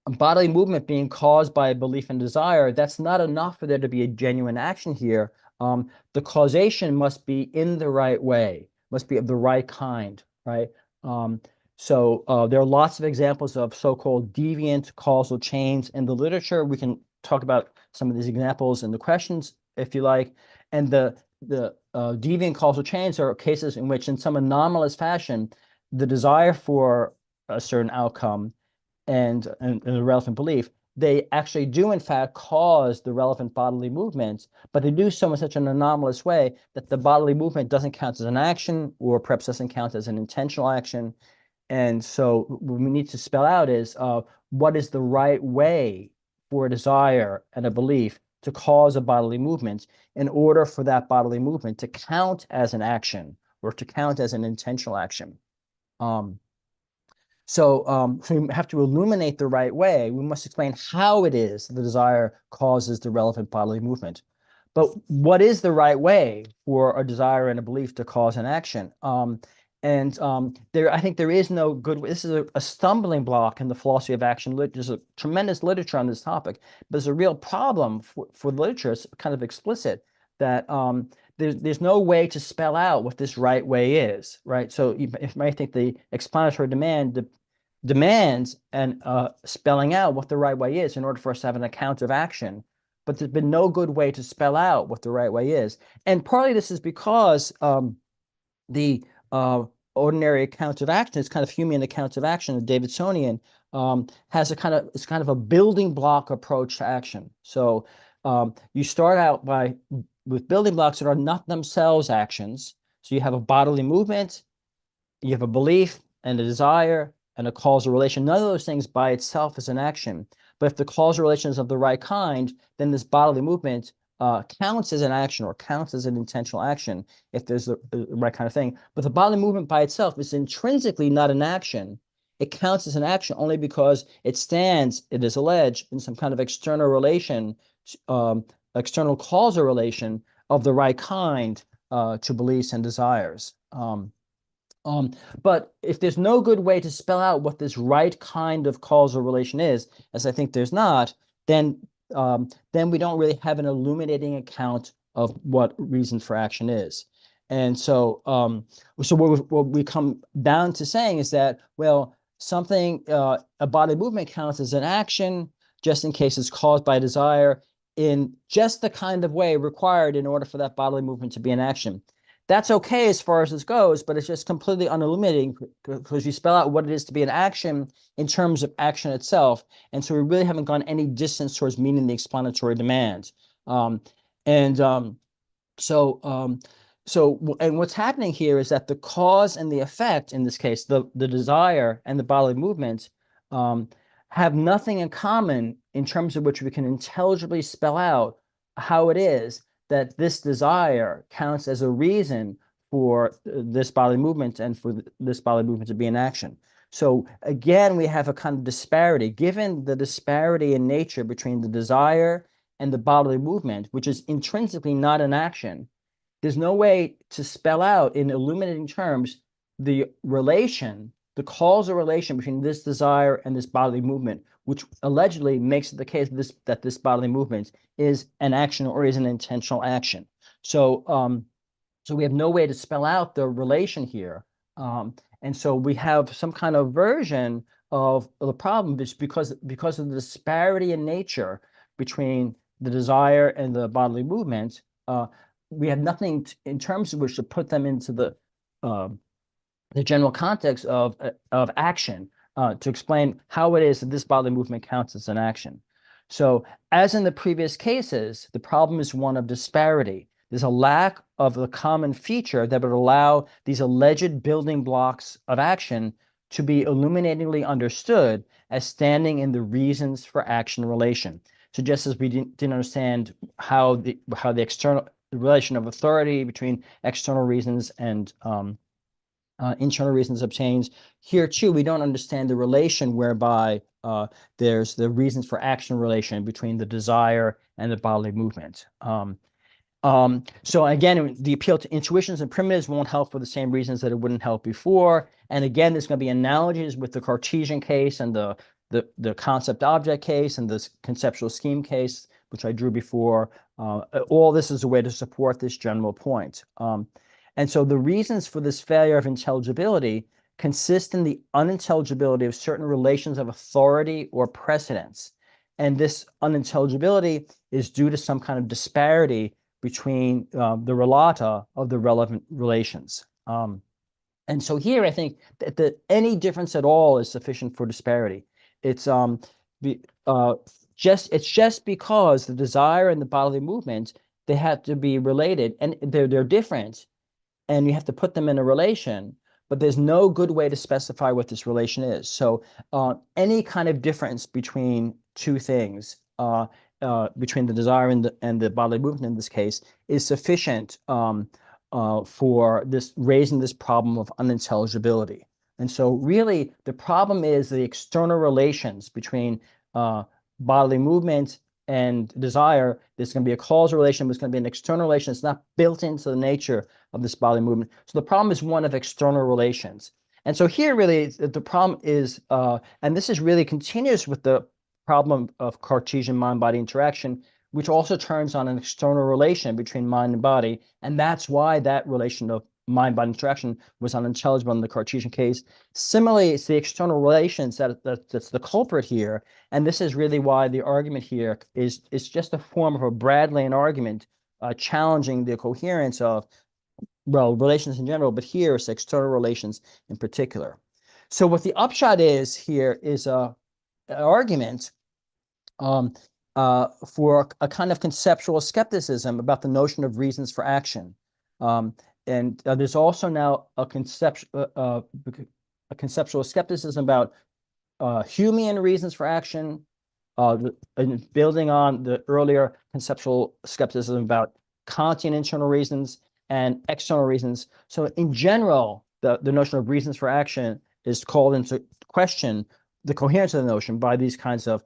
A: bodily movement being caused by a belief and desire, that's not enough for there to be a genuine action here. The causation must be in the right way, must be of the right kind, right? There are lots of examples of so-called deviant causal chains in the literature. We can talk about some of these examples in the questions if you like. And the deviant causal chains are cases in which, in some anomalous fashion, the desire for a certain outcome and the relevant belief, they actually do in fact cause the relevant bodily movements, but they do so in such an anomalous way that the bodily movement doesn't count as an action, or perhaps doesn't count as an intentional action. And so what we need to spell out is what is the right way for a desire and a belief to cause a bodily movement in order for that bodily movement to count as an action or to count as an intentional action. So we have to illuminate the right way. We must explain how it is the desire causes the relevant bodily movement. But what is the right way for a desire and a belief to cause an action? I think there is no good way. This is a stumbling block in the philosophy of action. There's a tremendous literature on this topic, but there's a real problem for the literature. It's kind of explicit that there's no way to spell out what this right way is, right? So you might think the explanatory demands and spelling out what the right way is in order for us to have an account of action. But there's been no good way to spell out what the right way is. And partly this is because the ordinary account of action, this kind of Humean account of action, the Davidsonian, has it's kind of a building block approach to action. So you start out with building blocks that are not themselves actions. So you have a bodily movement, you have a belief and a desire and a causal relation. None of those things by itself is an action. But if the causal relation is of the right kind, then this bodily movement counts as an action or counts as an intentional action if there's the right kind of thing. But the bodily movement by itself is intrinsically not an action. It counts as an action only because it stands, it is alleged, in some kind of external relation, external causal relation of the right kind to beliefs and desires. But if there's no good way to spell out what this right kind of causal relation is, as I think there's not, then we don't really have an illuminating account of what reason for action is. And so, what we come down to saying is that, well, something, a body movement counts as an action just in case it's caused by desire in just the kind of way required in order for that bodily movement to be an action. That's okay as far as this goes, but it's just completely unilluminating because you spell out what it is to be an action in terms of action itself. And so we really haven't gone any distance towards meeting the explanatory demand. And what's happening here is that the cause and the effect, in this case, the desire and the bodily movement, have nothing in common in terms of which we can intelligibly spell out how it is that this desire counts as a reason for this bodily movement and for this bodily movement to be in action. So again, we have a kind of disparity. Given the disparity in nature between the desire and the bodily movement, which is intrinsically not an action, there's no way to spell out in illuminating terms the relation, the causal relation between this desire and this bodily movement, which allegedly makes it the case that this bodily movement is an action or is an intentional action. So we have no way to spell out the relation here. And so we have some kind of version of the problem because of the disparity in nature between the desire and the bodily movement. We have nothing in terms of which to put them into the general context of action to explain how it is that this bodily movement counts as an action. So as in the previous cases, the problem is one of disparity. There's a lack of the common feature that would allow these alleged building blocks of action to be illuminatingly understood as standing in the reasons for action relation. So just as we didn't understand how the external relation of authority between external reasons and internal reasons obtains, here too we don't understand the relation whereby there's the reasons for action relation between the desire and the bodily movement. So again, the appeal to intuitions and primitives won't help for the same reasons that it wouldn't help before. And again, there's going to be analogies with the Cartesian case and the concept object case and the conceptual scheme case, which I drew before. All this is a way to support this general point. And so the reasons for this failure of intelligibility consist in the unintelligibility of certain relations of authority or precedence. And this unintelligibility is due to some kind of disparity between the relata of the relevant relations. And so here I think that any difference at all is sufficient for disparity. It's just because the desire and the bodily movement, they have to be related and they're different, and you have to put them in a relation, but there's no good way to specify what this relation is. So any kind of difference between two things, between the desire and the bodily movement in this case, is sufficient for this raising this problem of unintelligibility. And so really the problem is the external relations between bodily movement and desire. There's going to be a causal relation, but it's going to be an external relation. It's not built into the nature of this bodily movement. So the problem is one of external relations. And so here really the problem is, and this is really continuous with the problem of Cartesian mind-body interaction, which also turns on an external relation between mind and body. And that's why that relation of mind-body interaction was unintelligible in the Cartesian case. Similarly, it's the external relations that's the culprit here. And this is really why the argument here is just a form of a Bradleian argument challenging the coherence of, well, relations in general, but here it's external relations in particular. So what the upshot is here is an argument for a kind of conceptual skepticism about the notion of reasons for action. And there's also now a conceptual skepticism about Humean reasons for action, and building on the earlier conceptual skepticism about Kantian internal reasons and external reasons. So in general, the notion of reasons for action is called into question, the coherence of the notion, by these kinds of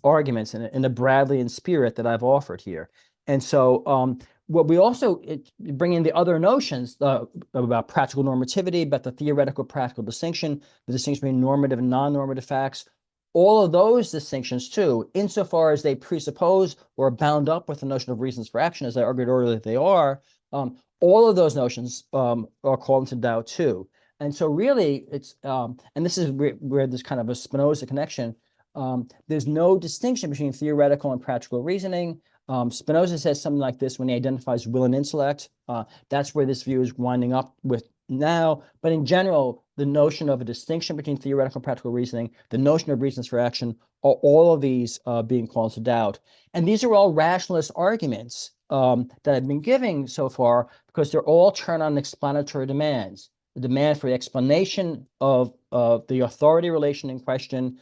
A: arguments in the Bradleian spirit that I've offered here. And so what we also bring in the other notions about practical normativity, about the theoretical practical distinction, the distinction between normative and non-normative facts, all of those distinctions too, insofar as they presuppose or are bound up with the notion of reasons for action, as I argued earlier that they are, all of those notions are called into doubt too. And so really it's, and this is where there's kind of a Spinoza connection. There's no distinction between theoretical and practical reasoning. Spinoza says something like this when he identifies will and intellect. That's where this view is winding up with now. But in general, the notion of a distinction between theoretical and practical reasoning, the notion of reasons for action, are all of these being called to doubt. And these are all rationalist arguments that I've been giving so far, because they're all turn on explanatory demands. The demand for the explanation of the authority relation in question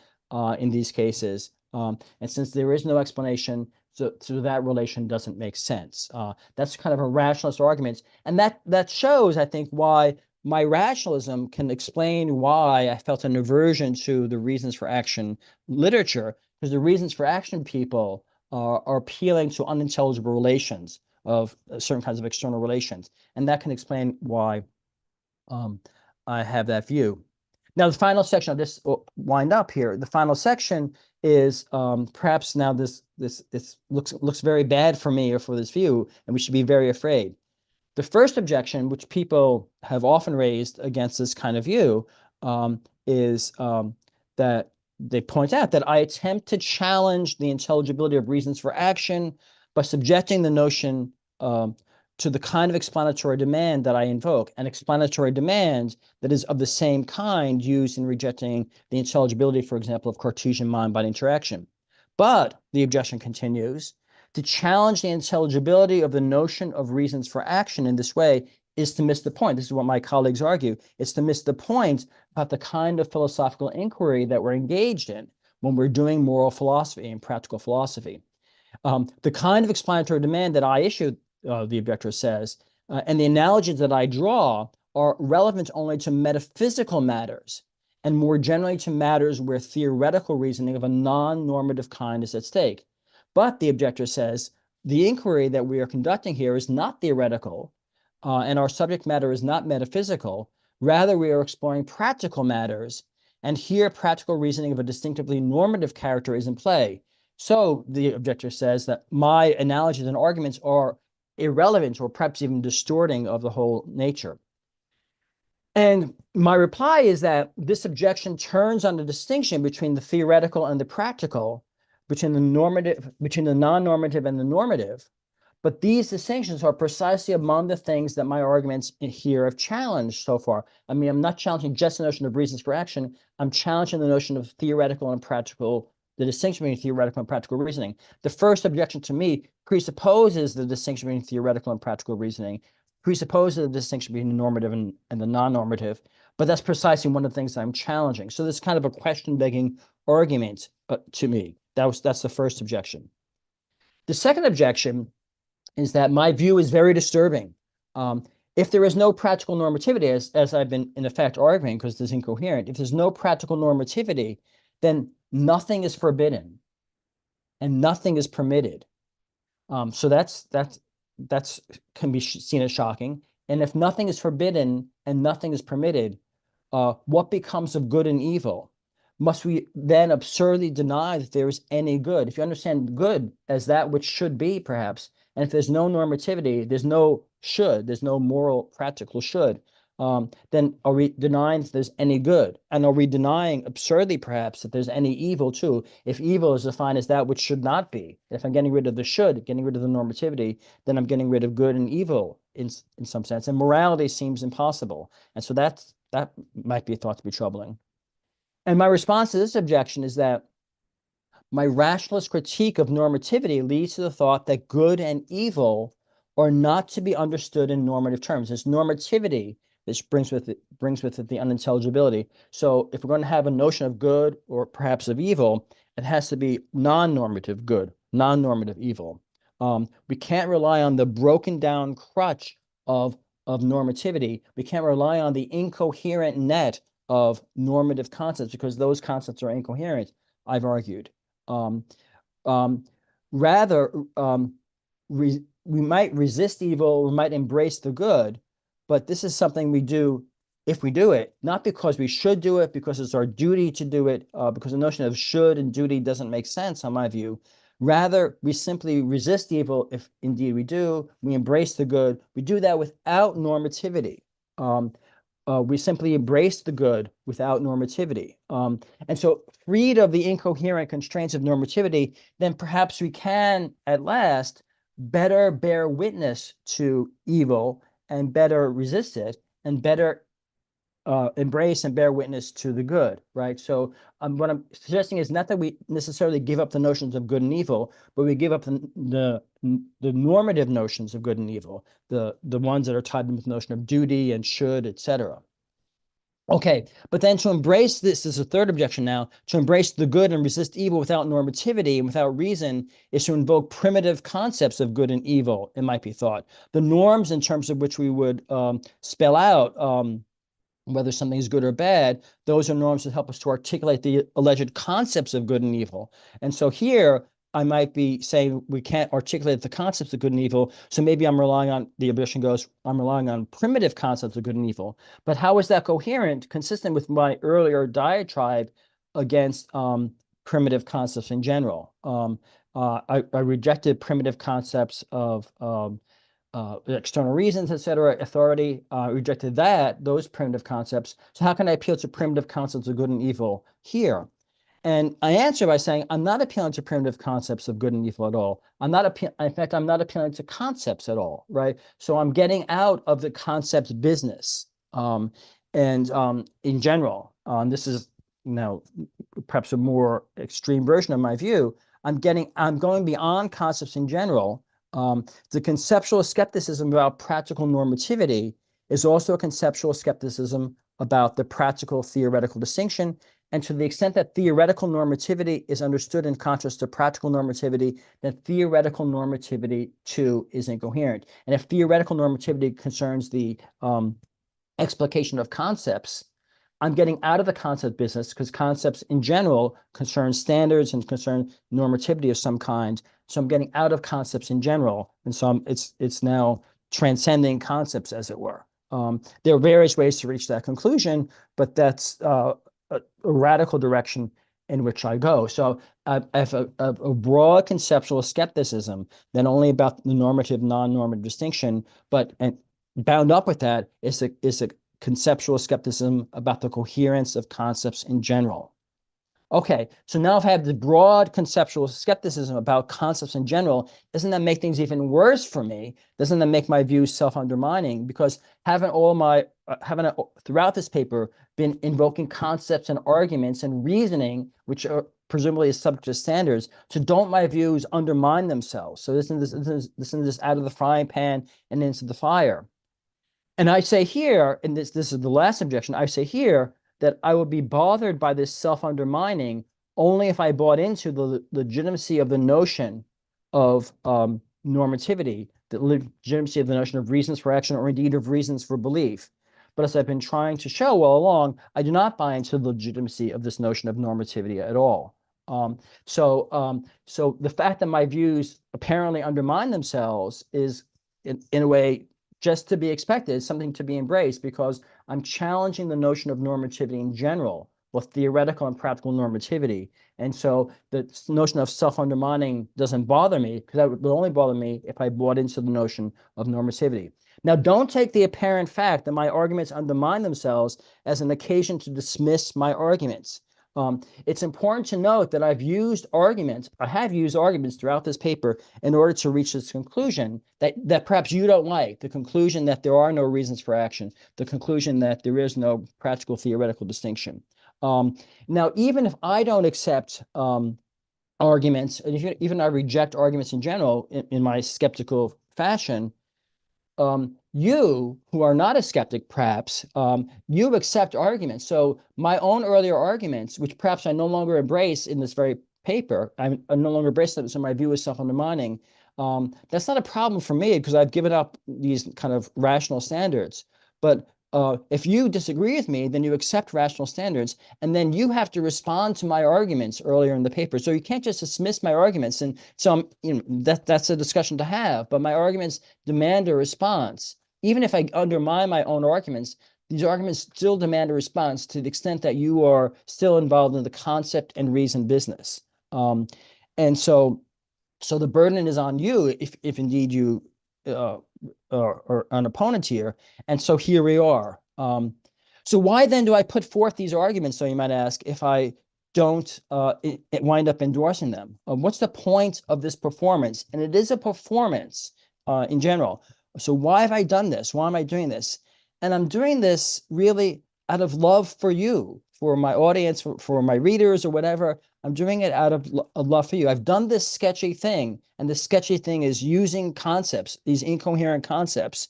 A: in these cases. And since there is no explanation So that relation doesn't make sense. That's kind of a rationalist argument. And that shows, I think, why my rationalism can explain why I felt an aversion to the reasons for action literature, because the reasons for action people are appealing to unintelligible relations of certain kinds of external relations. And that can explain why I have that view. Now, the final section, I'll just wind up here. The final section is perhaps now this looks very bad for me or for this view, and we should be very afraid. The first objection, which people have often raised against this kind of view, is that they point out that I attempt to challenge the intelligibility of reasons for action by subjecting the notion to the kind of explanatory demand that I invoke, an explanatory demand that is of the same kind used in rejecting the intelligibility, for example, of Cartesian mind-body interaction. But, the objection continues, to challenge the intelligibility of the notion of reasons for action in this way is to miss the point. This is what my colleagues argue. It's to miss the point about the kind of philosophical inquiry that we're engaged in when we're doing moral philosophy and practical philosophy. The kind of explanatory demand that I issue, the objector says, and the analogies that I draw are relevant only to metaphysical matters and more generally to matters where theoretical reasoning of a non-normative kind is at stake. But, the objector says, the inquiry that we are conducting here is not theoretical, and our subject matter is not metaphysical. Rather, we are exploring practical matters, and here practical reasoning of a distinctively normative character is in play. So, the objector says that my analogies and arguments are irrelevant or perhaps even distorting of the whole nature. And my reply is that this objection turns on the distinction between the theoretical and the practical, between the normative, between the non-normative and the normative. But these distinctions are precisely among the things that my arguments here have challenged so far. I mean, I'm not challenging just the notion of reasons for action. I'm challenging the notion of theoretical and practical, the distinction between theoretical and practical reasoning. The first objection to me presupposes the distinction between theoretical and practical reasoning, presupposes the distinction between the normative and the non-normative, but that's precisely one of the things that I'm challenging. So this kind of a question-begging argument to me. That's the first objection. The second objection is that my view is very disturbing. If there is no practical normativity, as I've been in effect arguing, because this is incoherent, if there's no practical normativity, then nothing is forbidden and nothing is permitted. So that's can be seen as shocking. And if nothing is forbidden and nothing is permitted, what becomes of good and evil? Must we then absurdly deny that there is any good? If you understand good as that which should be, perhaps, and if there's no normativity, there's no should, there's no moral, practical should, then are we denying that there's any good? And are we denying absurdly, perhaps, that there's any evil too? If evil is defined as that which should not be, if I'm getting rid of the should, getting rid of the normativity, then I'm getting rid of good and evil in some sense. And morality seems impossible. And so that might be thought to be troubling. And my response to this objection is that my rationalist critique of normativity leads to the thought that good and evil are not to be understood in normative terms. It's normativity that brings with it the unintelligibility. So if we're going to have a notion of good or perhaps of evil, it has to be non-normative good, non-normative evil. We can't rely on the broken down crutch of normativity. We can't rely on the incoherent net of normative concepts because those concepts are incoherent, I've argued. Rather, we might resist evil, we might embrace the good, but this is something we do if we do it, not because we should do it, because it's our duty to do it, because the notion of should and duty doesn't make sense, on my view. Rather, we simply resist evil if indeed we do. We embrace the good. We do that without normativity. We simply embrace the good without normativity. And so freed of the incoherent constraints of normativity, then perhaps we can, at last, better bear witness to evil and better resist it and better embrace and bear witness to the good, right? So what I'm suggesting is not that we necessarily give up the notions of good and evil, but we give up the normative notions of good and evil, the ones that are tied with the notion of duty and should, etc. Okay, but then to embrace this is a third objection now. To embrace the good and resist evil without normativity and without reason is to invoke primitive concepts of good and evil, it might be thought. The norms in terms of which we would spell out whether something is good or bad, those are norms that help us to articulate the alleged concepts of good and evil. And so here, I might be saying we can't articulate the concepts of good and evil. So maybe I'm relying on, the objection goes, I'm relying on primitive concepts of good and evil. But how is that coherent, consistent with my earlier diatribe against primitive concepts in general? I rejected primitive concepts of external reasons, etc., authority, rejected those primitive concepts. So how can I appeal to primitive concepts of good and evil here? And I answer by saying, I'm not appealing to primitive concepts of good and evil at all. In fact, I'm not appealing to concepts at all, right? So I'm getting out of the concepts business. And in general, this is now perhaps a more extreme version of my view. I'm going beyond concepts in general. The conceptual skepticism about practical normativity is also a conceptual skepticism about the practical theoretical distinction. And to the extent that theoretical normativity is understood in contrast to practical normativity, then theoretical normativity too is incoherent. And if theoretical normativity concerns the explication of concepts, I'm getting out of the concept business because concepts in general concern standards and concern normativity of some kind. So I'm getting out of concepts in general. And so it's now transcending concepts, as it were. There are various ways to reach that conclusion, but that's a radical direction in which I go. So I have a broad conceptual skepticism, then only about the normative, non-normative distinction, but and bound up with that is a conceptual skepticism about the coherence of concepts in general. Okay, so now if I have the broad conceptual skepticism about concepts in general, doesn't that make things even worse for me? Doesn't that make my views self-undermining? Because haven't throughout this paper been invoking concepts and arguments and reasoning, which are presumably is subject to standards, so don't my views undermine themselves? So this is out of the frying pan and into the fire. And I say here, and this is the last objection, I say here that I would be bothered by this self-undermining only if I bought into the legitimacy of the notion of normativity, the legitimacy of the notion of reasons for action, or indeed of reasons for belief. But as I've been trying to show all along, I do not buy into the legitimacy of this notion of normativity at all. So the fact that my views apparently undermine themselves is, in a way, just to be expected, something to be embraced, because I'm challenging the notion of normativity in general, both theoretical and practical normativity. And so the notion of self-undermining doesn't bother me, because that would only bother me if I bought into the notion of normativity. Now, don't take the apparent fact that my arguments undermine themselves as an occasion to dismiss my arguments. It's important to note that I have used arguments throughout this paper in order to reach this conclusion that perhaps you don't like, the conclusion that there are no reasons for action, the conclusion that there is no practical theoretical distinction. Now, even if I don't accept arguments, and even I reject arguments in general in my skeptical fashion, you who are not a skeptic, perhaps, you accept arguments. So my own earlier arguments, which perhaps I no longer embrace in this very paper, I no longer embrace them, so my view is self-undermining. That's not a problem for me because I've given up these kind of rational standards. But if you disagree with me, then you accept rational standards, and then you have to respond to my arguments earlier in the paper. So you can't just dismiss my arguments. And so that's a discussion to have. But my arguments demand a response. Even if I undermine my own arguments, these arguments still demand a response to the extent that you are still involved in the concept and reason business. And so the burden is on you if indeed you or an opponent here. And so here we are. So why then do I put forth these arguments, so you might ask, if I don't wind up endorsing them? What's the point of this performance? And it is a performance in general. So why have I done this? Why am I doing this? And I'm doing this really out of love for you, for my audience, for my readers or whatever. I'm doing it out of love for you. I've done this sketchy thing, and the sketchy thing is using concepts, these incoherent concepts,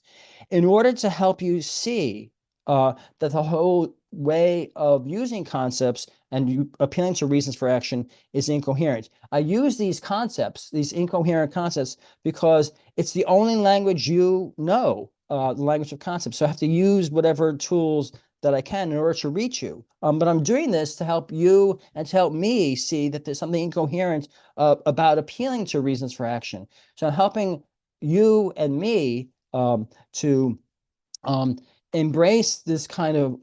A: in order to help you see that the whole way of using concepts and appealing to reasons for action is incoherent. I use these concepts, these incoherent concepts, because it's the only language you know, the language of concepts. So I have to use whatever tools that I can in order to reach you. But I'm doing this to help you and to help me see that there's something incoherent about appealing to reasons for action. So I'm helping you and me to embrace this kind of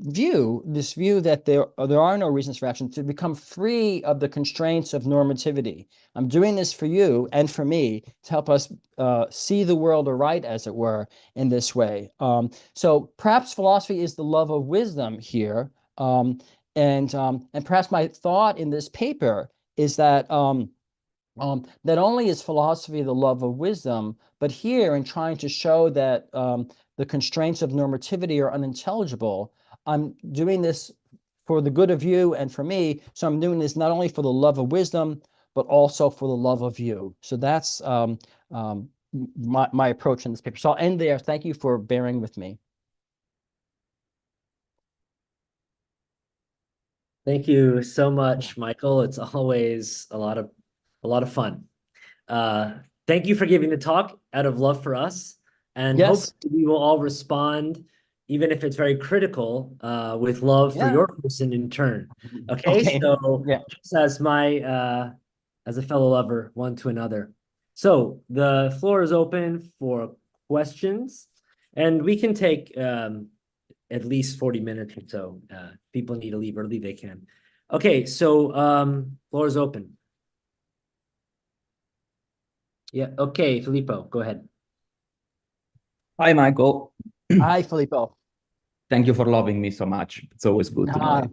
A: view, this view that there are no reasons for action, to become free of the constraints of normativity. I'm doing this for you and for me to help us see the world aright, as it were, in this way. So perhaps philosophy is the love of wisdom here. And perhaps my thought in this paper is that not only is philosophy the love of wisdom, but here in trying to show that the constraints of normativity are unintelligible, I'm doing this for the good of you and for me. So I'm doing this not only for the love of wisdom, but also for the love of you. So that's my approach in this paper. So I'll end there. Thank you for bearing with me.
B: Thank you so much, Michael. It's always a lot of fun. Thank you for giving the talk out of love for us, and
A: Yes.
B: hopefully we will all respond, even if it's very critical, with love for
A: Yeah.
B: your person in turn. Okay,
A: Okay.
B: so
A: Yeah.
B: just as a fellow lover, one to another. So the floor is open for questions, and we can take at least 40 minutes or so. People need to leave early, they can. Okay, so floor is open. Yeah, okay, Filippo, go ahead.
C: Hi, Michael.
A: Hi, Filippo.
C: Thank you for loving me so much. It's always good to know it.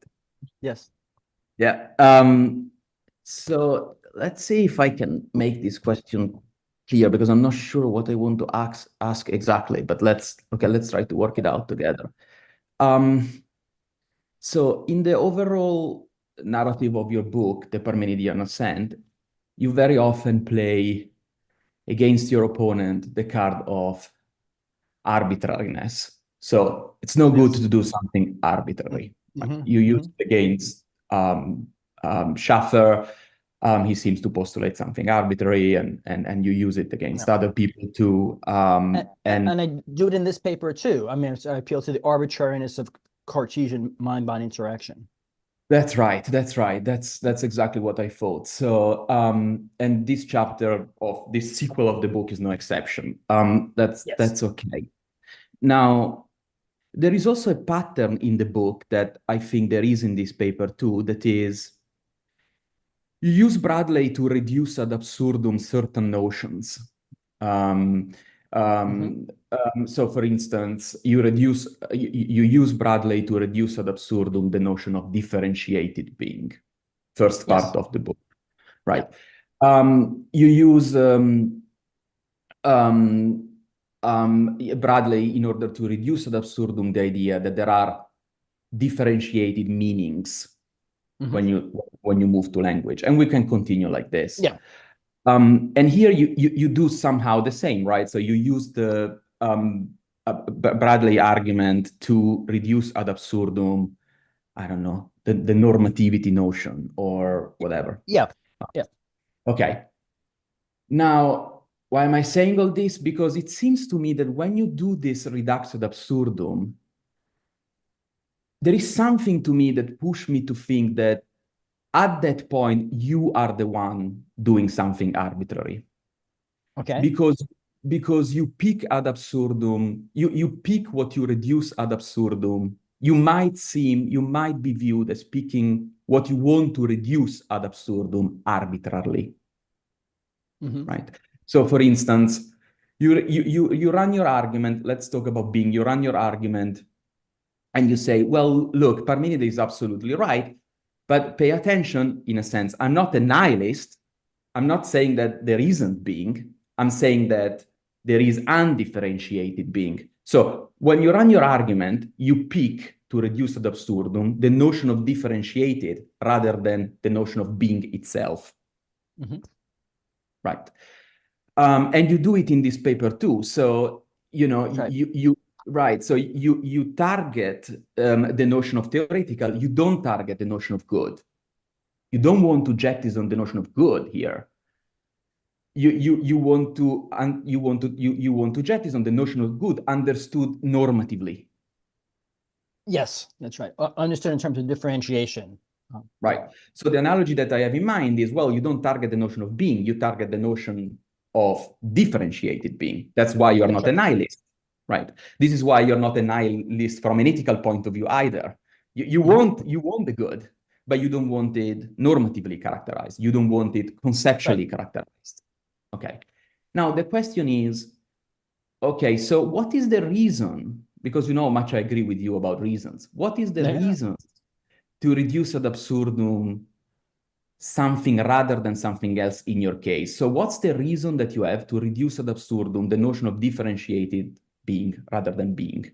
A: Yes.
C: Yeah. So let's see if I can make this question clear, because I'm not sure what I want to ask exactly, but let's try to work it out together. So in the overall narrative of your book, The Parmenidean Ascent, you very often play against your opponent the card of arbitrariness. So it's no good to do something arbitrary. You use it against Schaffer. He seems to postulate something arbitrary, and you use it against other people too.
A: And I do it in this paper too. I mean, I appeal to the arbitrariness of Cartesian mind-body interaction.
C: That's right. That's exactly what I thought. So, and this chapter of this sequel of the book is no exception. That's okay. Now, there is also a pattern in the book that I think there is in this paper too, that is, you use Bradley to reduce ad absurdum certain notions. So for instance, you use Bradley to reduce ad absurdum the notion of differentiated being, first part of the book, right? You use Bradley in order to reduce ad absurdum the idea that there are differentiated meanings when you move to language, and we can continue like this.
A: Yeah.
C: And here you do somehow the same, right? So you use the Bradley argument to reduce ad absurdum, I don't know, the normativity notion or whatever.
A: Yeah. Yeah.
C: Okay. Now, why am I saying all this? Because it seems to me that when you do this redux ad absurdum, there is something to me that pushed me to think that at that point, you are the one doing something arbitrary.
A: Okay.
C: Because you pick ad absurdum, you pick what you reduce ad absurdum. You might be viewed as picking what you want to reduce ad absurdum arbitrarily. Right? So for instance, you run your argument, let's talk about being, you run your argument and you say, well, look, Parmenides is absolutely right, but pay attention, in a sense, I'm not a nihilist. I'm not saying that there isn't being. I'm saying that there is undifferentiated being. So when you run your argument, you pick, to reduce ad absurdum, the notion of differentiated rather than the notion of being itself. Right. And you do it in this paper too. So, you know, Right. So you target the notion of theoretical. You don't target the notion of good. You don't want to jettison the notion of good here. You want to jettison the notion of good understood normatively.
A: Yes, that's right. Understood in terms of differentiation.
C: Right. So the analogy that I have in mind is, well, you don't target the notion of being, you target the notion of differentiated being. That's why you are not a nihilist, right? This is why you're not a nihilist from an ethical point of view either. You want the good, but you don't want it normatively characterized. You don't want it conceptually characterized. Okay. Now the question is, okay, so what is the reason? Because you know how much I agree with you about reasons. What is the reason to reduce ad absurdum something rather than something else in your case? So what's the reason that you have to reduce ad absurdum the notion of differentiated being rather than being?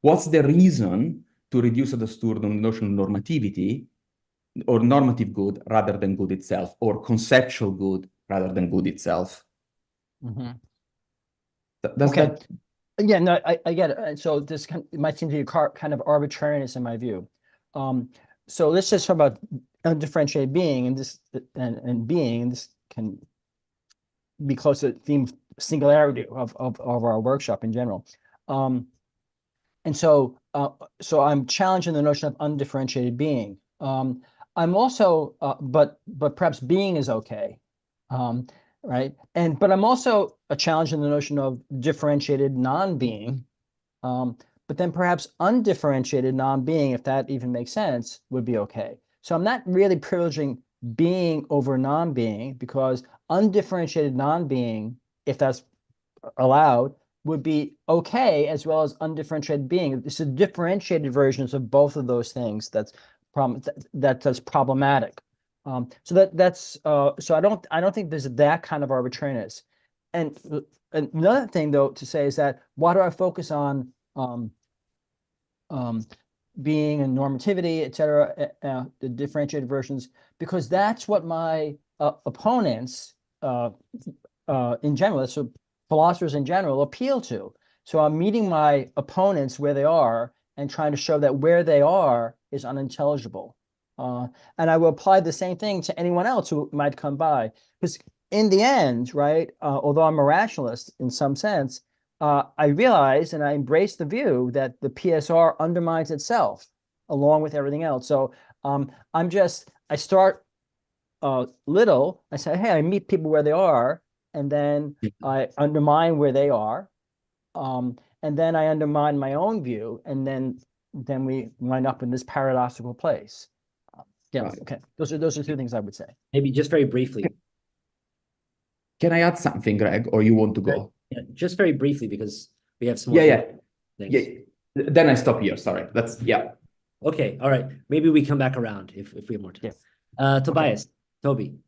C: What's the reason to reduce ad absurdum the notion of normativity or normative good rather than good itself, or conceptual good rather than good itself? Does that?
A: Yeah, no, I get it. And so this it might seem to be kind of arbitrariness in my view. So let's just talk about undifferentiated being and this and being, and this can be close to the theme of singularity of our workshop in general. And so I'm challenging the notion of undifferentiated being. I'm also but perhaps being is okay. Right. But I'm also challenging the notion of differentiated non-being. But then perhaps undifferentiated non-being, if that even makes sense, would be okay. So I'm not really privileging being over non-being, because undifferentiated non-being, if that's allowed, would be okay, as well as undifferentiated being. It's a differentiated versions of both of those things that's problematic. So I don't think there's that kind of arbitrariness. And another thing, though, to say is that why do I focus on being and normativity, et cetera, the differentiated versions? Because that's what my opponents in general, so philosophers in general, appeal to. So I'm meeting my opponents where they are and trying to show that where they are is unintelligible. And I will apply the same thing to anyone else who might come by. Because in the end, right, although I'm a rationalist in some sense, I realize and I embrace the view that the PSR undermines itself along with everything else. So I start little, I say, hey, I meet people where they are, and then I undermine where they are. And then I undermine my own view, and then we wind up in this paradoxical place. Yeah,
C: Right.
A: okay. Those are two things I would say.
B: Maybe just very briefly.
C: Can I add something, Greg, or you want to go?
B: Yeah, just very briefly, because we have some more things.
C: Yeah. Then I stop here. Sorry.
B: Okay. All right. Maybe we come back around if we have more time. Tobias, Toby.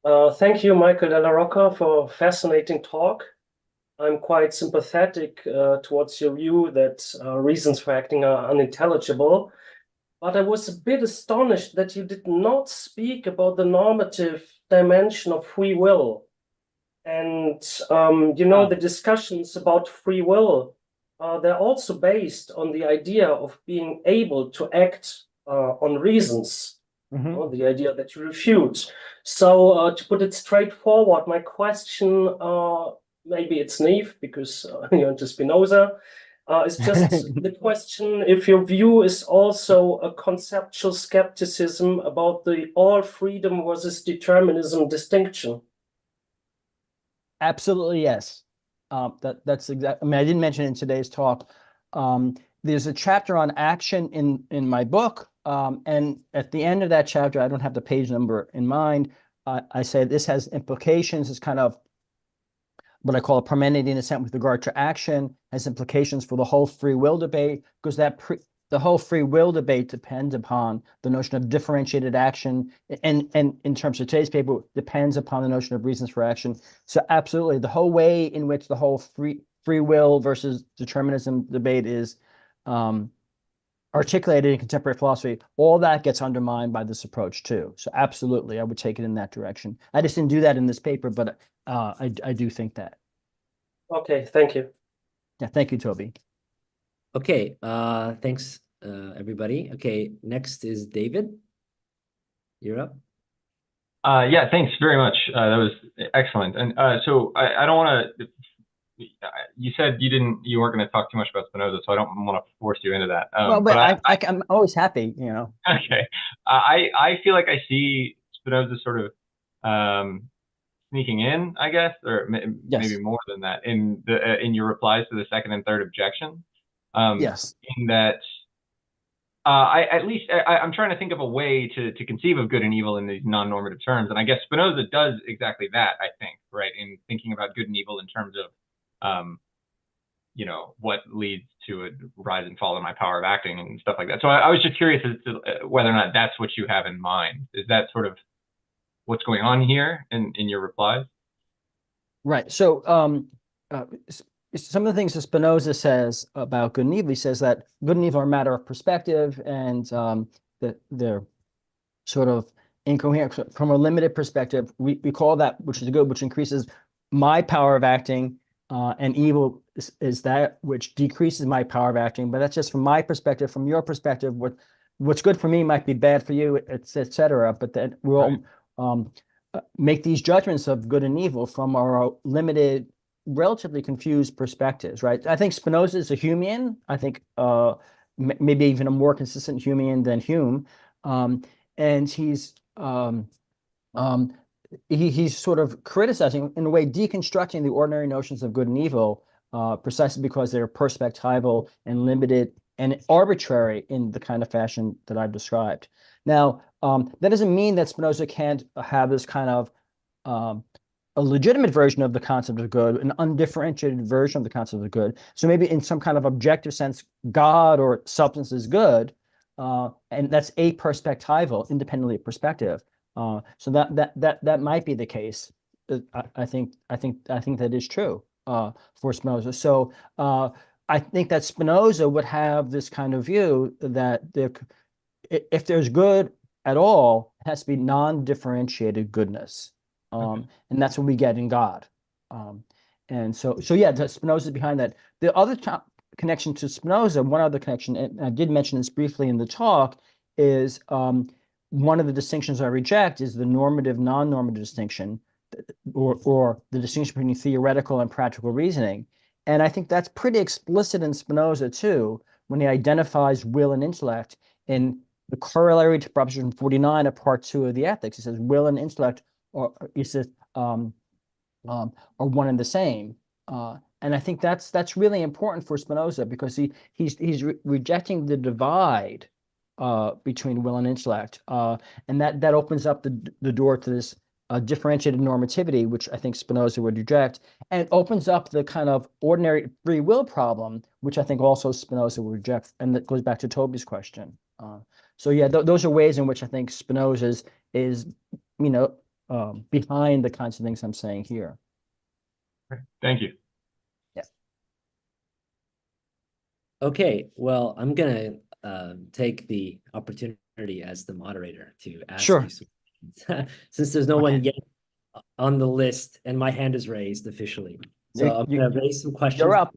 D: Thank you, Michael Della Rocca, for a fascinating talk. I'm quite sympathetic towards your view that reasons for acting are unintelligible. But I was a bit astonished that you did not speak about the normative dimension of free will. And, the discussions about free will, they're also based on the idea of being able to act on reasons, the idea that you refute. So to put it straightforward, my question, maybe it's naive because you're into Spinoza, it's just the question if your view is also a conceptual skepticism about the all freedom versus determinism distinction.
A: Absolutely, yes. That's exactly. I mean, I didn't mention it in today's talk. There's a chapter on action in my book, and at the end of that chapter, I don't have the page number in mind. I say this has implications. It's kind of what I call a Parmenidean assent with regard to action, has implications for the whole free will debate, because the whole free will debate depends upon the notion of differentiated action, and in terms of today's paper, depends upon the notion of reasons for action. So absolutely, the whole way in which the whole free will versus determinism debate is articulated in contemporary philosophy, all that gets undermined by this approach too. So absolutely, I would take it in that direction. I just didn't do that in this paper, but I do think that.
D: Okay, thank you.
A: Yeah. Yeah, thank you, Toby.
B: Okay, thanks, everybody. Okay, next is David. You're up.
E: Yeah, thanks very much. That was excellent. And so I don't want to. You said you weren't going to talk too much about Spinoza, so I don't want to force you into that.
A: Well, but I'm always happy, you know.
E: Okay, I feel like I see Spinoza sort of sneaking in, I guess, or maybe more than that in your replies to the second and third objection.
A: Yes.
E: In that. I'm trying to think of a way to conceive of good and evil in these non-normative terms, and I guess Spinoza does exactly that. I think, right, in thinking about good and evil in terms of, you know, what leads to a rise and fall in my power of acting and stuff like that. So I was just curious as to whether or not that's what you have in mind. Is that sort of what's going on here in your replies?
A: Right. So some of the things that Spinoza says about good and evil, he says that good and evil are a matter of perspective, and that they're sort of incoherent. From a limited perspective, we call that which is good, which increases my power of acting, and evil is that which decreases my power of acting. But that's just from my perspective. From your perspective, what's good for me might be bad for you, etc. But that we'll make these judgments of good and evil from our limited, relatively confused perspectives, right? I think Spinoza is a Humean. I think maybe even a more consistent Humean than Hume, and he's sort of criticizing, in a way, deconstructing the ordinary notions of good and evil, precisely because they're perspectival and limited and arbitrary in the kind of fashion that I've described. Now, that doesn't mean that Spinoza can't have this kind of a legitimate version of the concept of good, an undifferentiated version of the concept of good. So maybe in some kind of objective sense, God or substance is good, and that's aperspectival, independently of perspective. So that might be the case. I think that is true for Spinoza. So I think that Spinoza would have this kind of view that if there's good at all, it has to be non-differentiated goodness. And that's what we get in God. And so yeah, Spinoza is behind that. The other connection to Spinoza, one other connection, and I did mention this briefly in the talk, is one of the distinctions I reject is the normative, non-normative distinction, or the distinction between theoretical and practical reasoning. And I think that's pretty explicit in Spinoza too, when he identifies will and intellect in the corollary to Proposition 49 of Part 2 of the Ethics. He says will and intellect are one and the same. And I think that's really important for Spinoza, because he's rejecting the divide between will and intellect, and that opens up the door to this differentiated normativity, which I think Spinoza would reject, and opens up the kind of ordinary free will problem, which I think also Spinoza would reject, and that goes back to Toby's question. So yeah, those are ways in which I think Spinoza is behind the kinds of things I'm saying here.
E: Thank you.
A: Yeah.
B: Okay, well, I'm gonna take the opportunity as the moderator to ask
A: Sure.
B: you some questions, since there's no one yet on the list and my hand is raised officially. So I'm gonna raise some questions.
A: You're up.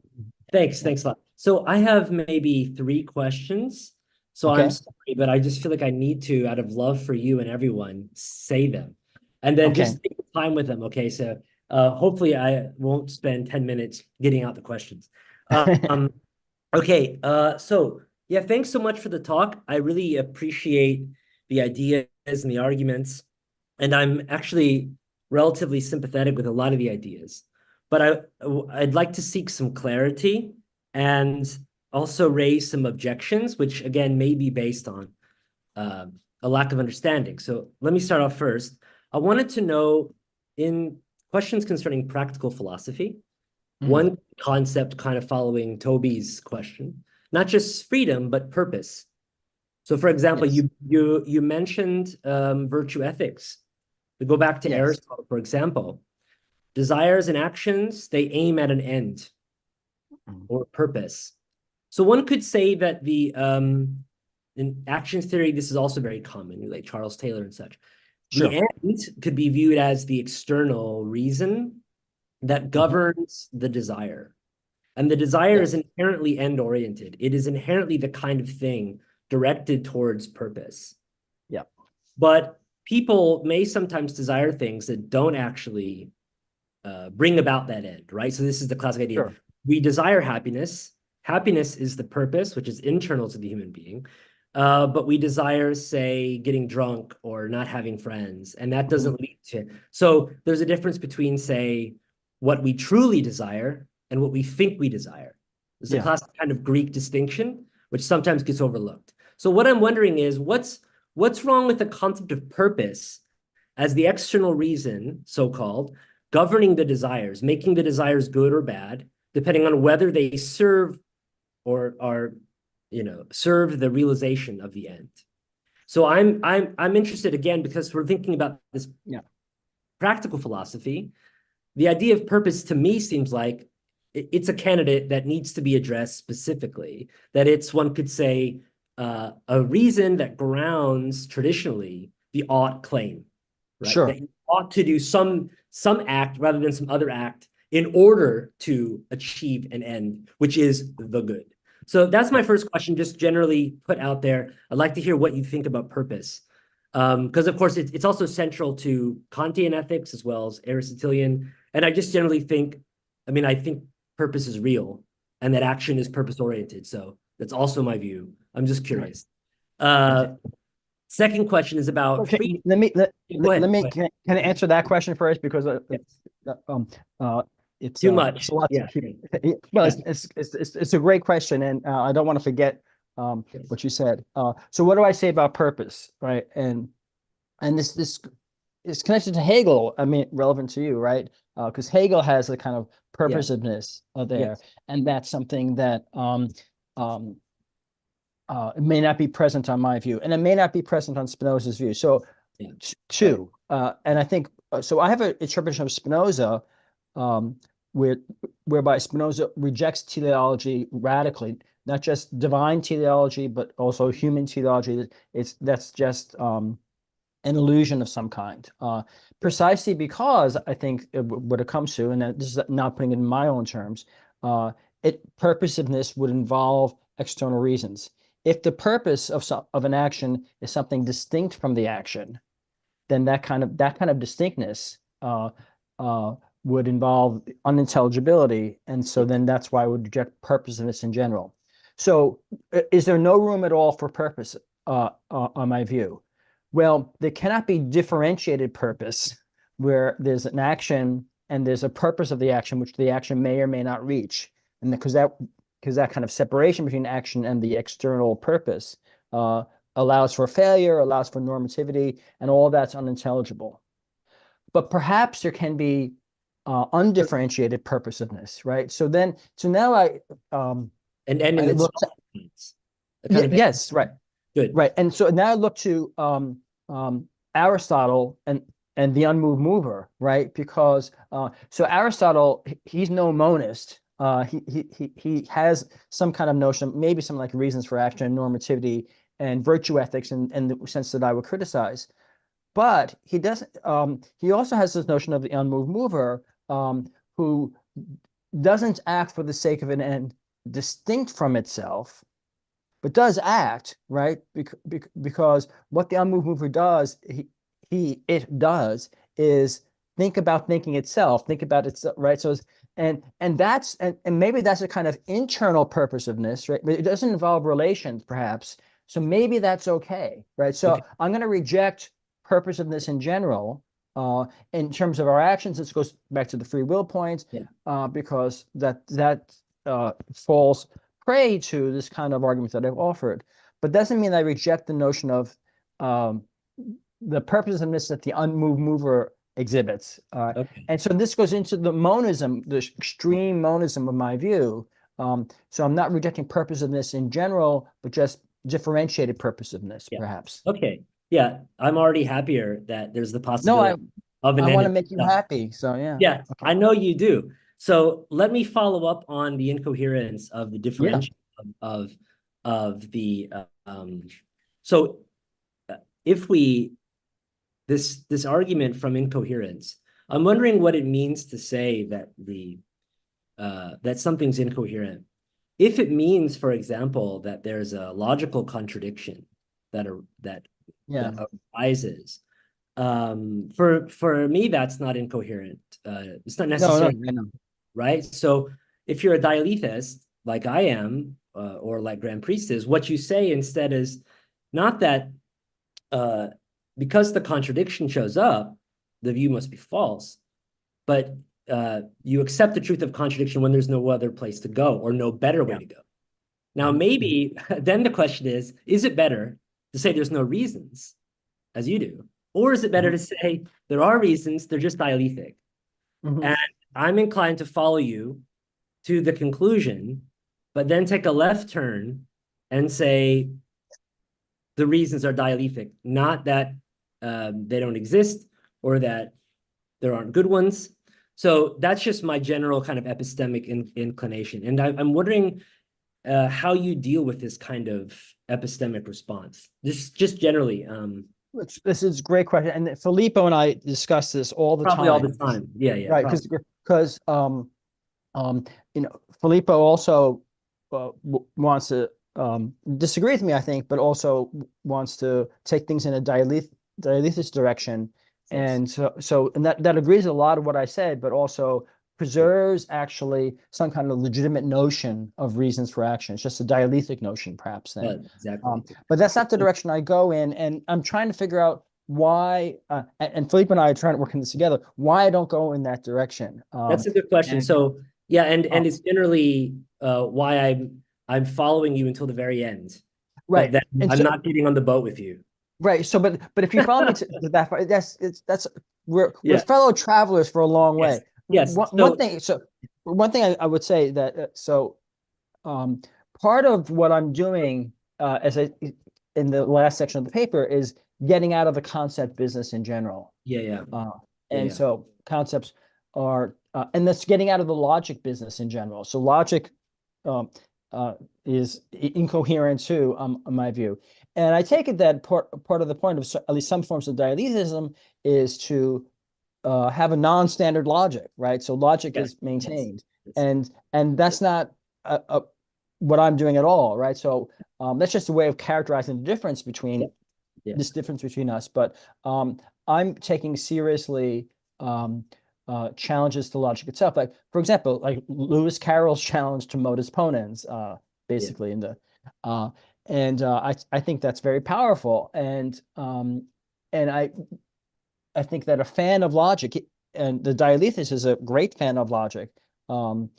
B: Thanks a lot. So I have maybe 3 questions. So I'm sorry, but I just feel like I need to, out of love for you and everyone, say them. And then just take time with them, okay? So hopefully I won't spend 10 minutes getting out the questions. Okay, so yeah, thanks so much for the talk. I really appreciate the ideas and the arguments, and I'm actually relatively sympathetic with a lot of the ideas. But I'd like to seek some clarity and also raise some objections, which again may be based on a lack of understanding. So let me start off first. I wanted to know, in questions concerning practical philosophy, one concept kind of following Toby's question, not just freedom, but purpose. So for example, you mentioned virtue ethics. We go back to Aristotle, for example. Desires and actions, they aim at an end or purpose. So one could say that in action theory, this is also very common, like Charles Taylor and such. Sure. The end could be viewed as the external reason that governs the desire. And the desire
A: Yeah.
B: is inherently end-oriented. It is inherently the kind of thing directed towards purpose.
A: Yeah.
B: But people may sometimes desire things that don't actually bring about that end, right? So this is the classic idea.
A: Sure.
B: We desire happiness. Happiness is the purpose, which is internal to the human being. But we desire, say, getting drunk or not having friends, and that doesn't lead to. So there's a difference between, say, what we truly desire and what we think we desire. It's a classic kind of Greek distinction, which sometimes gets overlooked. So what I'm wondering is, what's wrong with the concept of purpose as the external reason, so-called, governing the desires, making the desires good or bad, depending on whether they serve or are, serve the realization of the end. So I'm interested again, because we're thinking about this practical philosophy. The idea of purpose to me seems like it's a candidate that needs to be addressed specifically, that it's, one could say, a reason that grounds traditionally the ought claim, right?
A: Sure.
B: That you ought to do some act rather than some other act in order to achieve an end, which is the good. So that's my first question, just generally put out there. I'd like to hear what you think about purpose. Because of course it's also central to Kantian ethics as well as Aristotelian. And I just generally think, I think purpose is real and that action is purpose-oriented. So that's also my view. I'm just curious. Second question is about
A: Okay,
B: free.
A: can I answer that question first, because it's
B: too much.
A: It's a lot to keep. Well, it's a great question, and I don't want to forget what you said. So what do I say about purpose, right? And this is connected to Hegel. Relevant to you, right? Because Hegel has a kind of purposiveness there, and that's something that it may not be present on my view, and it may not be present on Spinoza's view. So, two, and I think so. I have an interpretation of Spinoza, whereby Spinoza rejects teleology radically, not just divine teleology, but also human teleology. That's just an illusion of some kind. Precisely because I think what it comes to, and this is not putting it in my own terms, purposiveness would involve external reasons. If the purpose of an action is something distinct from the action, then that kind of distinctness would involve unintelligibility, and so then that's why I would reject purposiveness in general. So, is there no room at all for purpose on my view? Well, there cannot be differentiated purpose where there's an action and there's a purpose of the action which the action may or may not reach, and because that kind of separation between action and the external purpose allows for failure, allows for normativity, and all that's unintelligible. But perhaps there can be undifferentiated purposiveness, right? So now
B: and in itself.
A: Yes, right.
B: Good.
A: Right. And so now I look to Aristotle and the unmoved mover, right? Because so Aristotle, he's no monist. He has some kind of notion, maybe some like reasons for action and normativity and virtue ethics in the sense that I would criticize. But he doesn't. He also has this notion of the unmoved mover, who doesn't act for the sake of an end distinct from itself, but does act, right? Because what the unmoved mover does, it does is think about thinking itself, think about itself, right? So, and maybe that's a kind of internal purposiveness, right? But it doesn't involve relations, perhaps. So maybe that's okay, right? So I'm going to reject purposiveness in general. In terms of our actions, this goes back to the free will point, because that falls prey to this kind of argument that I've offered, but doesn't mean I reject the notion of the purposiveness that the unmoved mover exhibits. And so this goes into the monism, the extreme monism of my view. So I'm not rejecting purposiveness in general, but just differentiated purposiveness, perhaps.
B: Okay. Yeah, I'm already happier that there's the possibility of an
A: I
B: end.
A: want to make you happy. So yeah.
B: Yeah, I know you do. So let me follow up on the incoherence of the differentiation of the so if we this argument from incoherence, I'm wondering what it means to say that that something's incoherent, if it means, for example, that there's a logical contradiction that arises, for me, that's not incoherent. It's not necessarily
A: I know.
B: right. So if you're a dialethist, like I am, or like Grand Priest is, what you say instead is not that because the contradiction shows up, the view must be false, but you accept the truth of contradiction when there's no other place to go or no better way to go. Now, maybe then the question is it better to say there's no reasons, as you do, or is it better to say there are reasons, they're just dialethic? And I'm inclined to follow you to the conclusion, but then take a left turn and say the reasons are dialethic, not that they don't exist or that there aren't good ones. So that's just my general kind of epistemic inclination. And I'm wondering how you deal with this kind of epistemic response, just generally.
A: This is a great question, and Filippo and I discuss this all the
B: probably
A: time.
B: all the time. Yeah,
A: Right, because Filippo also wants to disagree with me, I think, but also wants to take things in a dialethic direction.
B: Yes.
A: And so that agrees with a lot of what I said, but also preserves actually some kind of legitimate notion of reasons for action. It's just a dialethic notion, perhaps, then.
B: Yeah, exactly.
A: But that's not the direction I go in, and I'm trying to figure out why, and Philippe and I are trying to work on this together, why I don't go in that direction.
B: That's a good question. So yeah, and it's generally why I'm following you until the very end.
A: Right.
B: But then I'm not getting on the boat with you.
A: Right. So, but if you follow me to that far, we're fellow travelers for a long way.
B: Yes.
A: One thing I would say that part of what I'm doing in the last section of the paper is getting out of the concept business in general. So concepts are and that's getting out of the logic business in general. So logic is incoherent too, in my view. And I take it that part of the point of at least some forms of dialethism is to have a non-standard logic, right? So logic is maintained, and that's not what I'm doing at all, right? So that's just a way of characterizing the difference between this difference between us. But I'm taking seriously challenges to logic itself. Like, for example, like Lewis Carroll's challenge to modus ponens, basically in the I think that's very powerful, and I think that a fan of logic, and the dialethist is a great fan of logic, wants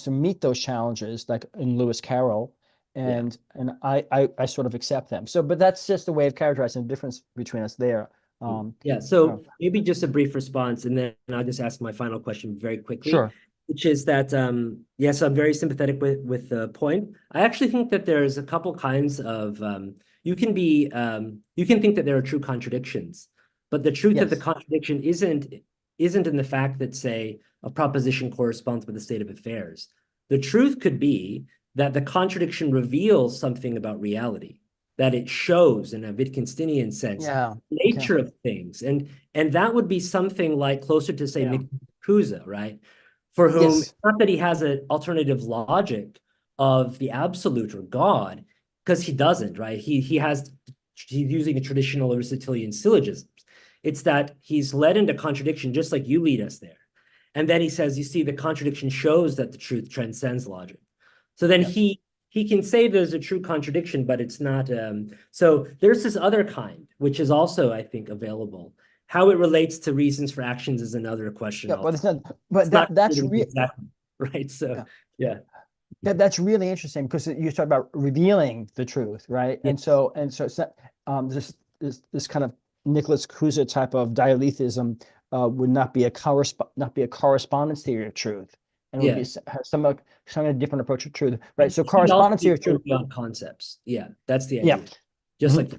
A: to meet those challenges, like in Lewis Carroll, and I sort of accept them. So, but that's just a way of characterizing the difference between us there.
B: So maybe just a brief response, and then I'll just ask my final question very quickly.
A: Sure.
B: Which is that, yes, I'm very sympathetic with the point. I actually think that there's a couple kinds of, you can think that there are true contradictions, but the truth of the contradiction isn't in the fact that, say, a proposition corresponds with the state of affairs. The truth could be that the contradiction reveals something about reality, that it shows in a Wittgensteinian sense, nature of things. And that would be something like closer to, say, Kruse, right? For whom, it's not that he has an alternative logic of the absolute or God, because he doesn't, right? He's using a traditional Aristotelian syllogism. It's that he's led into contradiction, just like you lead us there. And then he says, you see, the contradiction shows that the truth transcends logic. So then he can say there's a true contradiction, but it's not. So there's this other kind, which is also, I think, available. How it relates to reasons for actions is another question.
A: But it's not. But that's really
B: exactly right. So
A: that's really interesting, because you talk about revealing the truth, right? And so it's not, this kind of Nicholas Kruse type of dialethism would not be a correspondence theory of truth, and would be some different approach to truth, right? So correspondence theory of truth
B: beyond concepts. Yeah, that's the idea. Just like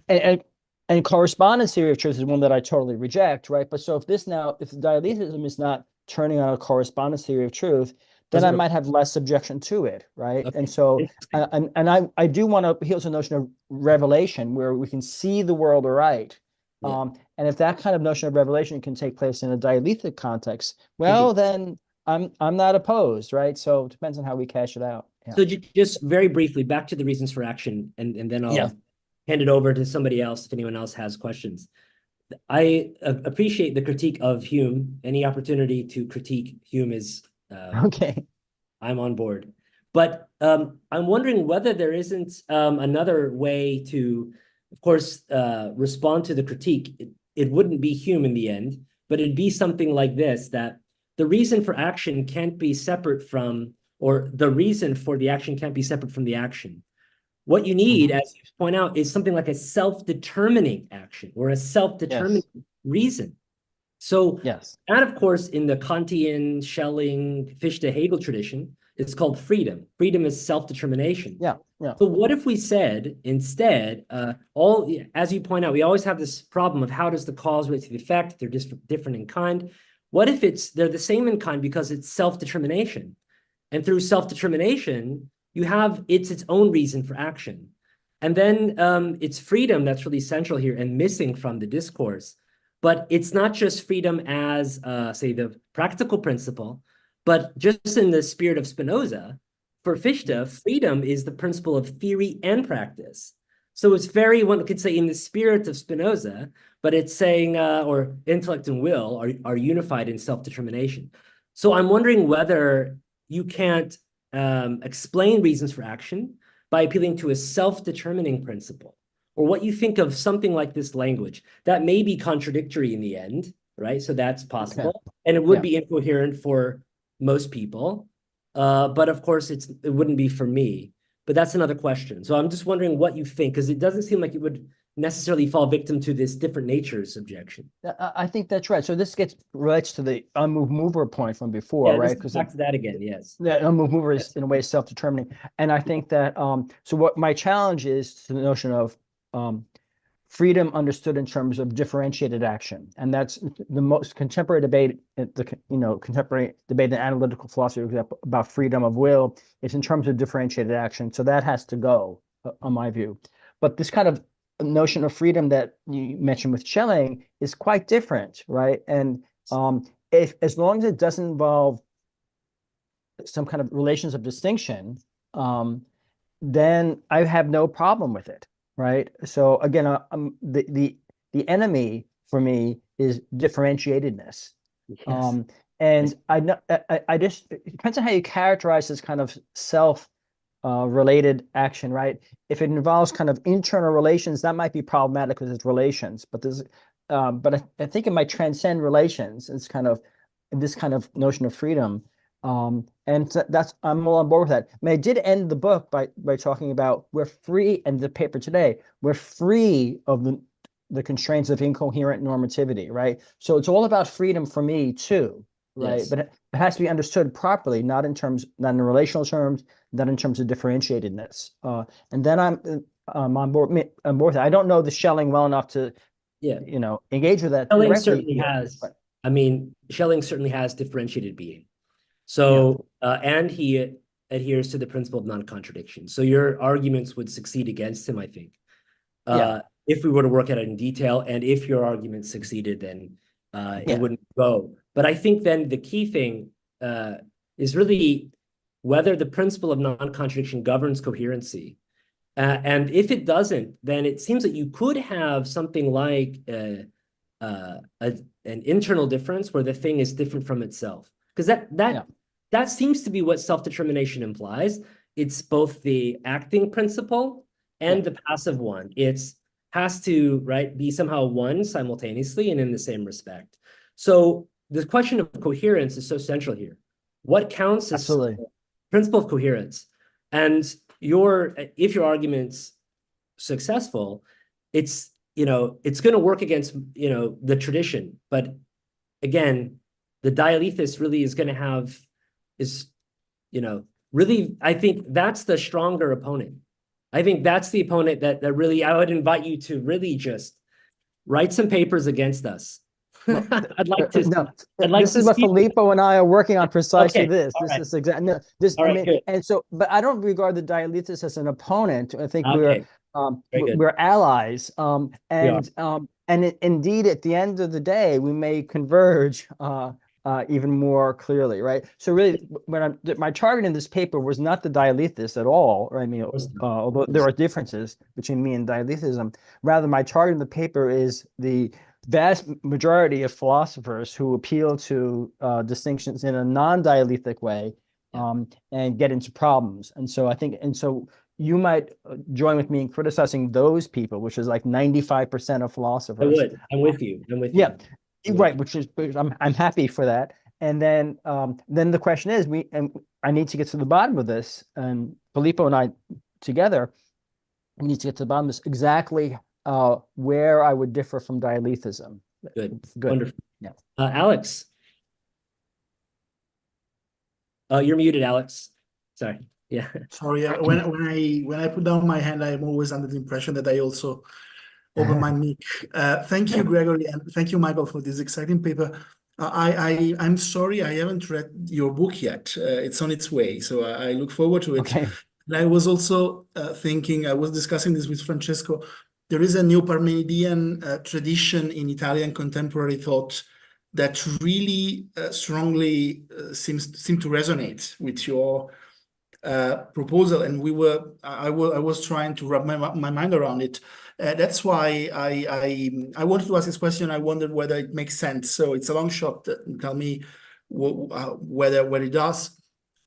A: and correspondence theory of truth is one that I totally reject, right? But so if dialethism is not turning on a correspondence theory of truth, then I might have less objection to it, right? And so, I do want to appeal to the notion of revelation, where we can see the world aright. And if that kind of notion of revelation can take place in a dialethic context, well, then I'm not opposed, right? So it depends on how we cash it out. Yeah.
B: So just very briefly, back to the reasons for action, and then I'll
A: Yeah.
B: hand it over to somebody else if anyone else has questions. I appreciate the critique of Hume. Any opportunity to critique Hume is
A: Okay.
B: I'm on board. But I'm wondering whether there isn't another way to, of course, respond to the critique. It wouldn't be Hume in the end, but it'd be something like this, that the reason for action can't be separate from, or the reason for the action can't be separate from the action. What you need, as you point out, is something like a self-determining action or a self-determining reason. So
A: Yes.
B: that, of course, in the Kantian, Schelling, Fichte, Hegel tradition, it's called freedom. Freedom is self-determination.
A: Yeah. Yeah.
B: So what if we said instead, as you point out, we always have this problem of how does the cause relate to the effect? They're just different in kind. What if they're the same in kind because it's self-determination? And through self-determination, you have its own reason for action. And then it's freedom that's really central here and missing from the discourse. But it's not just freedom as, say, the practical principle, but just in the spirit of Spinoza, for Fichte, freedom is the principle of theory and practice. So it's very, one could say, in the spirit of Spinoza, but it's saying, or intellect and will are unified in self-determination. So I'm wondering whether you can't explain reasons for action by appealing to a self-determining principle, or what you think of something like this language that may be contradictory in the end, right? So that's possible. Okay. And it would be incoherent for most people. But of course, it wouldn't be for me. But that's another question. So I'm just wondering what you think, because it doesn't seem like it would necessarily fall victim to this different natures objection.
A: I think that's right. So this relates to the unmoved mover point from before, right?
B: Because back to that again, yes.
A: The unmoved mover is in a way self-determining. And I think that, so what my challenge is to the notion of freedom understood in terms of differentiated action. And that's the most contemporary debate, contemporary debate in analytical philosophy, for example, about freedom of will is in terms of differentiated action. So that has to go, on my view. But this kind of notion of freedom that you mentioned with Schelling is quite different, right? And as long as it doesn't involve some kind of relations of distinction, then I have no problem with it. Right. So again, the enemy for me is differentiatedness. Yes. And I just, it depends on how you characterize this kind of self-related action, right? If it involves kind of internal relations, that might be problematic because it's relations. But I think it might transcend relations. It's kind of this kind of notion of freedom. And that's, I'm all on board with that. I mean, I did end the book by talking about we're free, and the paper today, we're free of the constraints of incoherent normativity, right? So it's all about freedom for me too, right? Yes. But it has to be understood properly, not in relational terms, not in terms of differentiatedness. And then I'm on board with that. I don't know the Schelling well enough to, engage with that.
B: Schelling certainly has. But, I mean, Schelling certainly has differentiated being. So, and he adheres to the principle of non-contradiction. So your arguments would succeed against him, I think, if we were to work at it in detail. And if your arguments succeeded, then it wouldn't go. But I think then the key thing is really whether the principle of non-contradiction governs coherency. And if it doesn't, then it seems that you could have something like an internal difference where the thing is different from itself. Because that seems to be what self-determination implies. It's both the acting principle and the passive one. It has to be somehow one simultaneously and in the same respect. So the question of coherence is so central here. What counts as principle of coherence? And if your argument's successful, it's going to work against the tradition. But again, the dialethis really is going to have really, I think that's the stronger opponent. I think that's the opponent that really, I would invite you to really just write some papers against us. I'd like to.
A: No, this is what Filippo and I are working on precisely. This is exactly good. And so, but I don't regard the dialethis as an opponent. I think we're allies. And indeed, at the end of the day, we may converge even more clearly, right? So really, my target in this paper was not the dialethis at all, or I mean, although there are differences between me and dialethism, rather my target in the paper is the vast majority of philosophers who appeal to distinctions in a non-dialethic way, and get into problems. And so I think, you might join with me in criticizing those people, which is like 95% of philosophers.
B: I would. I'm with you. I'm with
A: you.
B: Yeah.
A: Right, which I'm happy for that. And then the question is, I need to get to the bottom of this, and Filippo and I together, we need to get to the bottom of this, exactly where I would differ from dialethism.
B: Good. Wonderful.
A: Yeah.
B: Alex. You're muted, Alex. Sorry. Yeah.
F: Sorry. When I put down my hand, I'm always under the impression that I also open my mic. Thank you, Gregory, and thank you, Michael, for this exciting paper. I'm sorry I haven't read your book yet. It's on its way, so I look forward to it.
A: Okay.
F: And I was also thinking, I was discussing this with Francesco. There is a neo-Parmenidean tradition in Italian contemporary thought that really strongly seems to resonate with your proposal, and I was trying to wrap my mind around it. That's why I wanted to ask this question. I wondered whether it makes sense. So it's a long shot. Tell me whether it does.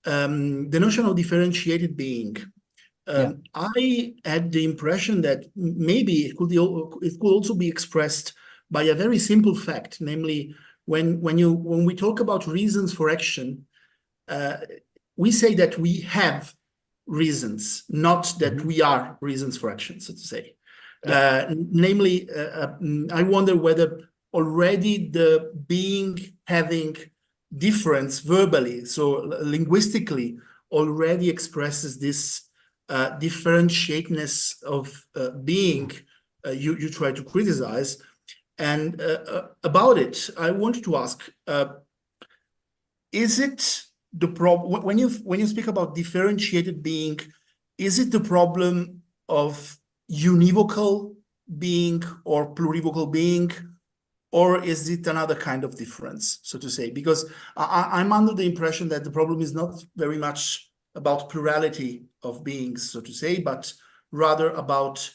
F: The notion of differentiated being. I had the impression that maybe it could also be expressed by a very simple fact, namely when we talk about reasons for action, we say that we have reasons, not that we are reasons for action, so to say. Namely, I wonder whether already the being having difference verbally, so linguistically, already expresses this differentiateness of being you try to criticize. And about it, I wanted to ask, is it the problem when you speak about differentiated being, is it the problem of univocal being or plurivocal being, or is it another kind of difference, so to say? Because I'm under the impression that the problem is not very much about plurality of beings, so to say, but rather about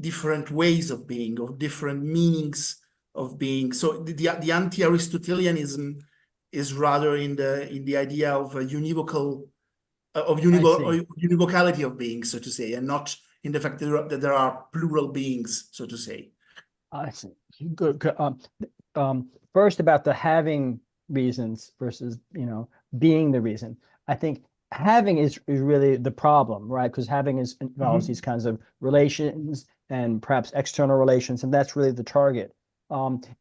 F: different ways of being, or different meanings of being. So the anti-Aristotelianism is rather in the idea of a univocal univocality of being, so to say, and not in the fact that there are plural beings, so to say.
A: I see. Good. First, about the having reasons versus being the reason. I think having is really the problem, right? Because having involves these kinds of relations and perhaps external relations, and that's really the target.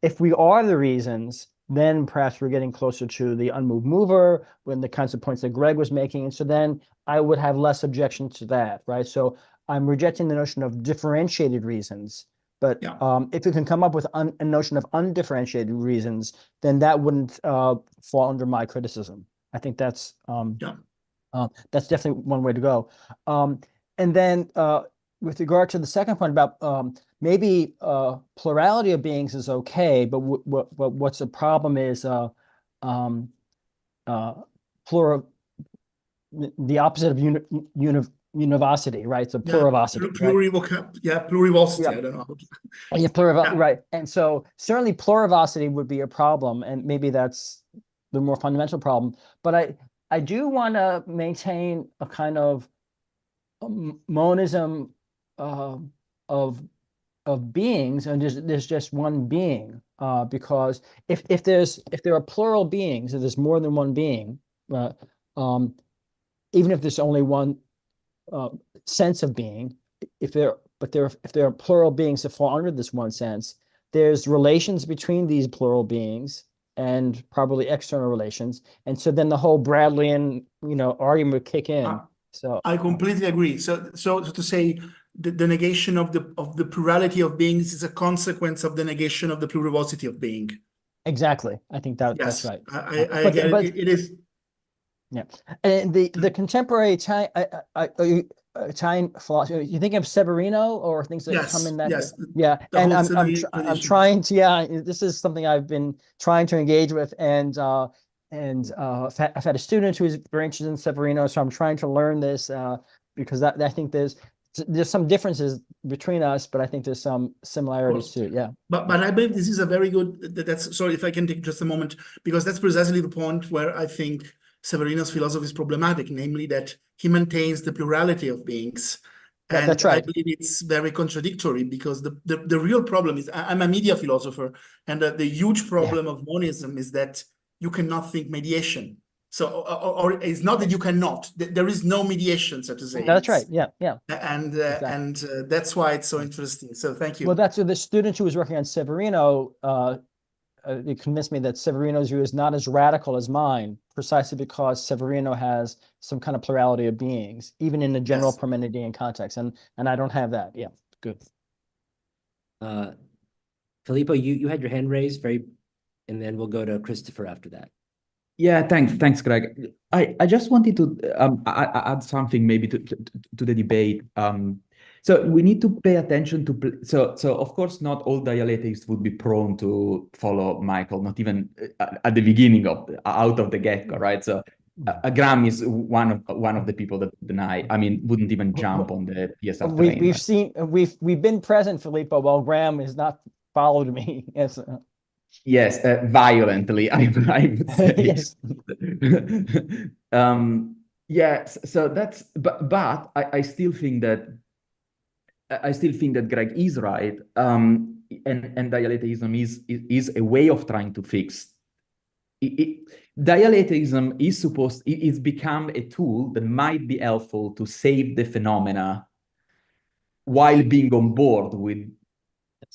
A: If we are the reasons, then perhaps we're getting closer to the unmoved mover, when the kinds of points that Greg was making. And so then I would have less objection to that, right? So I'm rejecting the notion of differentiated reasons. But if you can come up with a notion of undifferentiated reasons, then that wouldn't fall under my criticism. I think that's definitely one way to go. And then with regard to the second point about maybe plurality of beings is okay, but what's the problem is the opposite of univocity, right? So plurivocity.
F: Plurivocity. I don't know.
A: Right. And so certainly plurivocity would be a problem, and maybe that's the more fundamental problem. But I do want to maintain a kind of monism of beings, and there's just one being, because if there are plural beings, if there's more than one being, even if there's only one sense of being, if there are plural beings that fall under this one sense, there's relations between these plural beings and probably external relations, and so then the whole Bradleyan argument would kick in. So
F: I completely agree. So to say the negation of the plurality of beings is a consequence of the negation of the plurivocity of being.
A: Exactly. I think that's right.
F: I get it. It is.
A: Yeah, and the contemporary Italian philosophy. You think of Severino or things that come in that?
F: Yes.
A: Yeah, and I'm trying to. Yeah, this is something I've been trying to engage with, and I've had a student who is very interested in Severino, so I'm trying to learn this because I think there's some differences between us, but I think there's some similarities too. Yeah.
F: But I believe this is a very good, that's, sorry if I can take just a moment, because that's precisely the point where I think Severino's philosophy is problematic, namely that he maintains the plurality of beings.
A: Yeah,
F: And
A: that's right.
F: I believe it's very contradictory because the real problem is, I'm a media philosopher, and the huge problem of monism is that you cannot think mediation. So, or it's not that you cannot, there is no mediation, so to say.
A: That's right. Yeah, yeah.
F: And
A: Exactly.
F: that's why it's so interesting. So thank you.
A: Well, that's the student who was working on Severino. It convinced me that Severino's view is not as radical as mine, precisely because Severino has some kind of plurality of beings, even in the general Parmenidean context, and I don't have that. Yeah, good.
B: Filippo, you had your hand raised, and then we'll go to Christopher after that.
C: Yeah, thanks, Greg. I just wanted to add something maybe to the debate. So we need to pay attention to, so of course not all dialectics would be prone to follow Michael, not even at the beginning out of the get-go, right? So Graham is one of the people that wouldn't even jump on the PSR train.
A: We've been present, Filippo, while Graham has not followed me. Yes.
C: Yes, violently, I would say.
A: Yes.
C: So that's, but I still think that Greg is right. And dialecticism is a way of trying to fix. Dialecticism is become a tool that might be helpful to save the phenomena while being on board with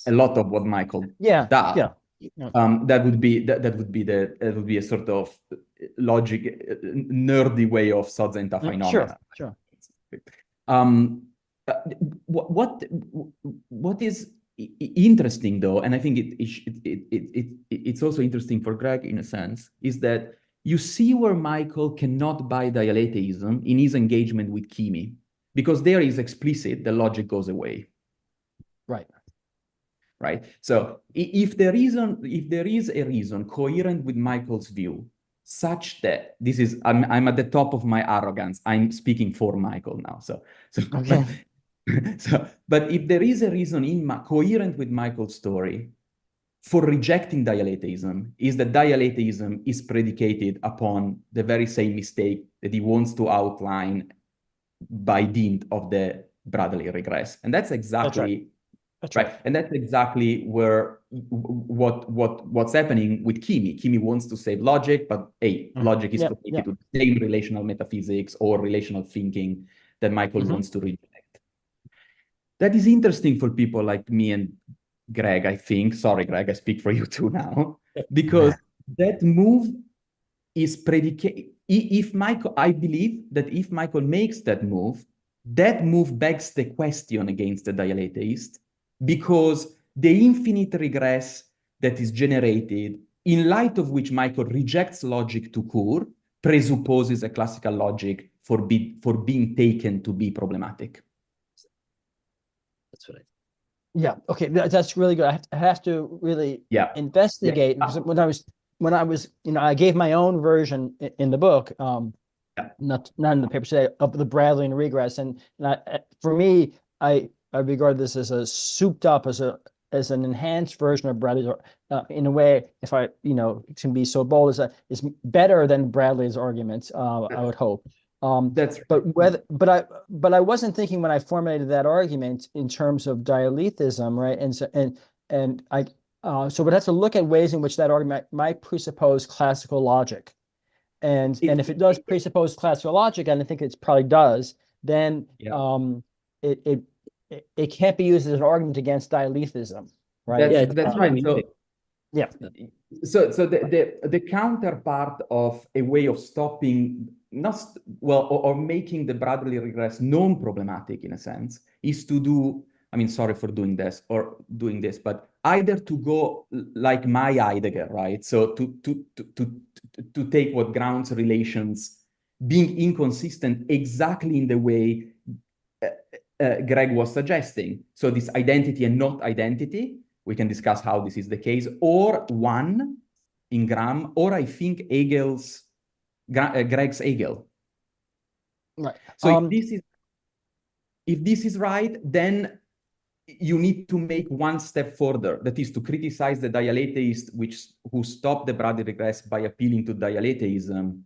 C: a lot of what Michael does.
A: Yeah.
C: That would be a sort of logic, nerdy way of Sozenta phenomena.
A: Sure.
C: What is interesting though, and I think it's also interesting for Greg in a sense, is that you see where Michael cannot buy dialecticism in his engagement with Kimi, because there is explicit the logic goes away. Right. So if there is a reason coherent with Michael's view, such that this is, I'm at the top of my arrogance. I'm speaking for Michael now.
A: Okay.
C: But if there is a reason coherent with Michael's story for rejecting dialecticism, is that dialecticism is predicated upon the very same mistake that he wants to outline by dint of the Bradley regress, and that's exactly. That's right. And that's exactly where what's happening with Kimi. Kimi wants to save logic, but logic is predicated to the same relational metaphysics or relational thinking that Michael wants to reject. That is interesting for people like me and Greg, I think. Sorry, Greg, I speak for you too now. Because that move is predicated. I believe that if Michael makes that move begs the question against the dialecticist, because the infinite regress that is generated, in light of which Michael rejects logic to cure, presupposes a classical logic for being taken to be problematic.
B: That's what
A: Yeah. Okay. That's really good. I have to really investigate because when I was, I gave my own version in the book, not in the paper today, of the Bradleian regress, and for me, I regard this as a souped up, as an enhanced version of Bradley's, in a way, if I, can be so bold, is better than Bradley's arguments. I would hope. But I wasn't thinking when I formulated that argument in terms of dialethism, right? So we'd have to look at ways in which that argument might presuppose classical logic, and if it does presuppose classical logic, and I think it probably does, then it can't be used as an argument against dialethism, right?
C: That's right. So the counterpart of a way of stopping or making the Bradley regress non-problematic in a sense is to do, sorry for doing this, but either to go like my Heidegger, right? So to take what grounds relations being inconsistent exactly in the way Greg was suggesting. So this identity and not identity, we can discuss how this is the case, or one in Gram, or I think Greg's Hegel.
A: Right.
C: So if this is right, then you need to make one step further. That is to criticize the dialecticists who stopped the Bradley regress by appealing to dialecticism.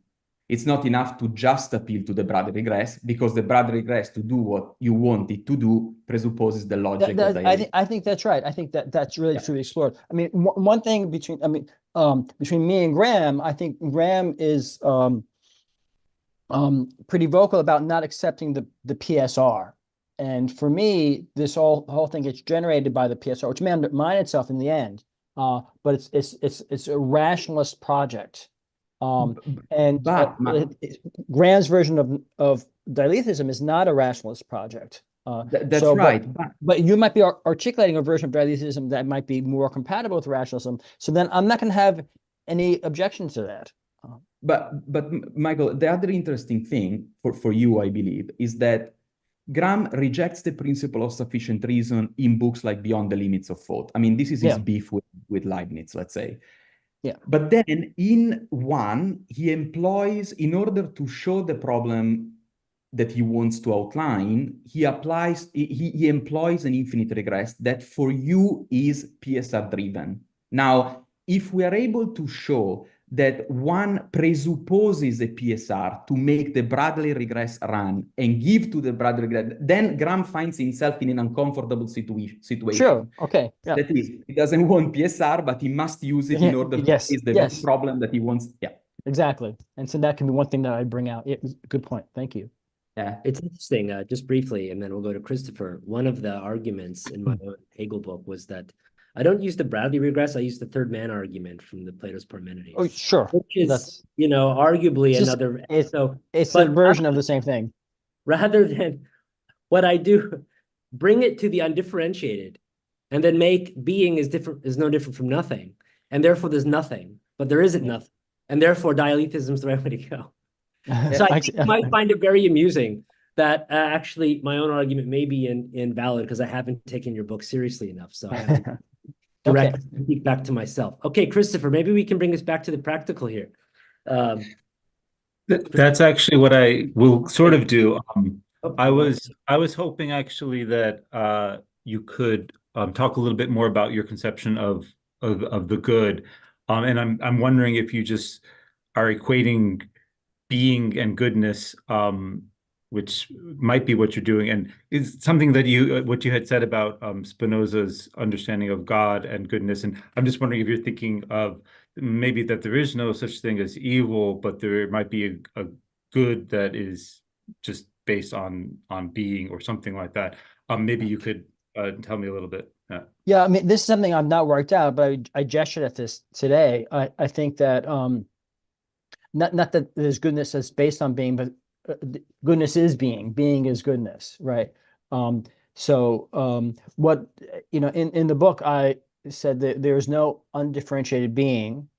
C: It's not enough to just appeal to the Bradley regress, because the Bradley regress, to do what you want it to do, presupposes the logic of dialectics.
A: I think that's right. I think that's really truly explored. I mean, one thing between me and Graham, I think Graham is pretty vocal about not accepting the PSR. And for me, this whole thing gets generated by the PSR, which may undermine itself in the end. But it's a rationalist project. Graham's version of dialecticism is not a rationalist project.
C: That's right.
A: But you might be articulating a version of dialecticism that might be more compatible with rationalism. So then I'm not going to have any objection to that.
C: But Michael, the other interesting thing for you, I believe, is that Graham rejects the principle of sufficient reason in books like Beyond the Limits of Thought. I mean, this is his beef with Leibniz, let's say.
A: Yeah.
C: But then in one, he employs, in order to show the problem that he wants to outline, he employs an infinite regress that for you is PSR driven. Now, if we are able to show that one presupposes a PSR to make the Bradley regress run and give to the Bradley regress, then Graham finds himself in an uncomfortable situation.
A: Sure. Okay. Yeah.
C: That is, he doesn't want PSR, but he must use it in order to face the problem that he wants. Yeah.
A: Exactly. And so that can be one thing that I bring out. Good point. Thank you.
B: Yeah, it's interesting. Just briefly, and then we'll go to Christopher. One of the arguments in my own Hegel book was that I don't use the Bradley regress. I use the third man argument from the Plato's Parmenides.
A: Oh, sure.
B: Which is, arguably another.
A: It's a version of the same thing.
B: Rather than what I do, bring it to the undifferentiated, and then make being is no different from nothing, and therefore there's nothing, but there isn't nothing, and therefore dialecticism is the right way to go. So I think you might find it very amusing that actually my own argument may be invalid because I haven't taken your book seriously enough. So I have to directly speak back to myself. Okay, Christopher, maybe we can bring us back to the practical here.
G: That's actually what I will sort of do. I was hoping actually that you could talk a little bit more about your conception of the good, and I'm wondering if you just are equating being and goodness, which might be what you're doing, and is something that what you had said about Spinoza's understanding of God and goodness. And I'm just wondering if you're thinking of maybe that there is no such thing as evil, but there might be a good that is just based on being or something like that. Maybe you could tell me a little bit.
A: Yeah, I mean, this is something I've not worked out, but I gestured at this today. I think that not that there's goodness that's based on being, but goodness is being. Being is goodness, right? What in the book I said that there's no undifferentiated being,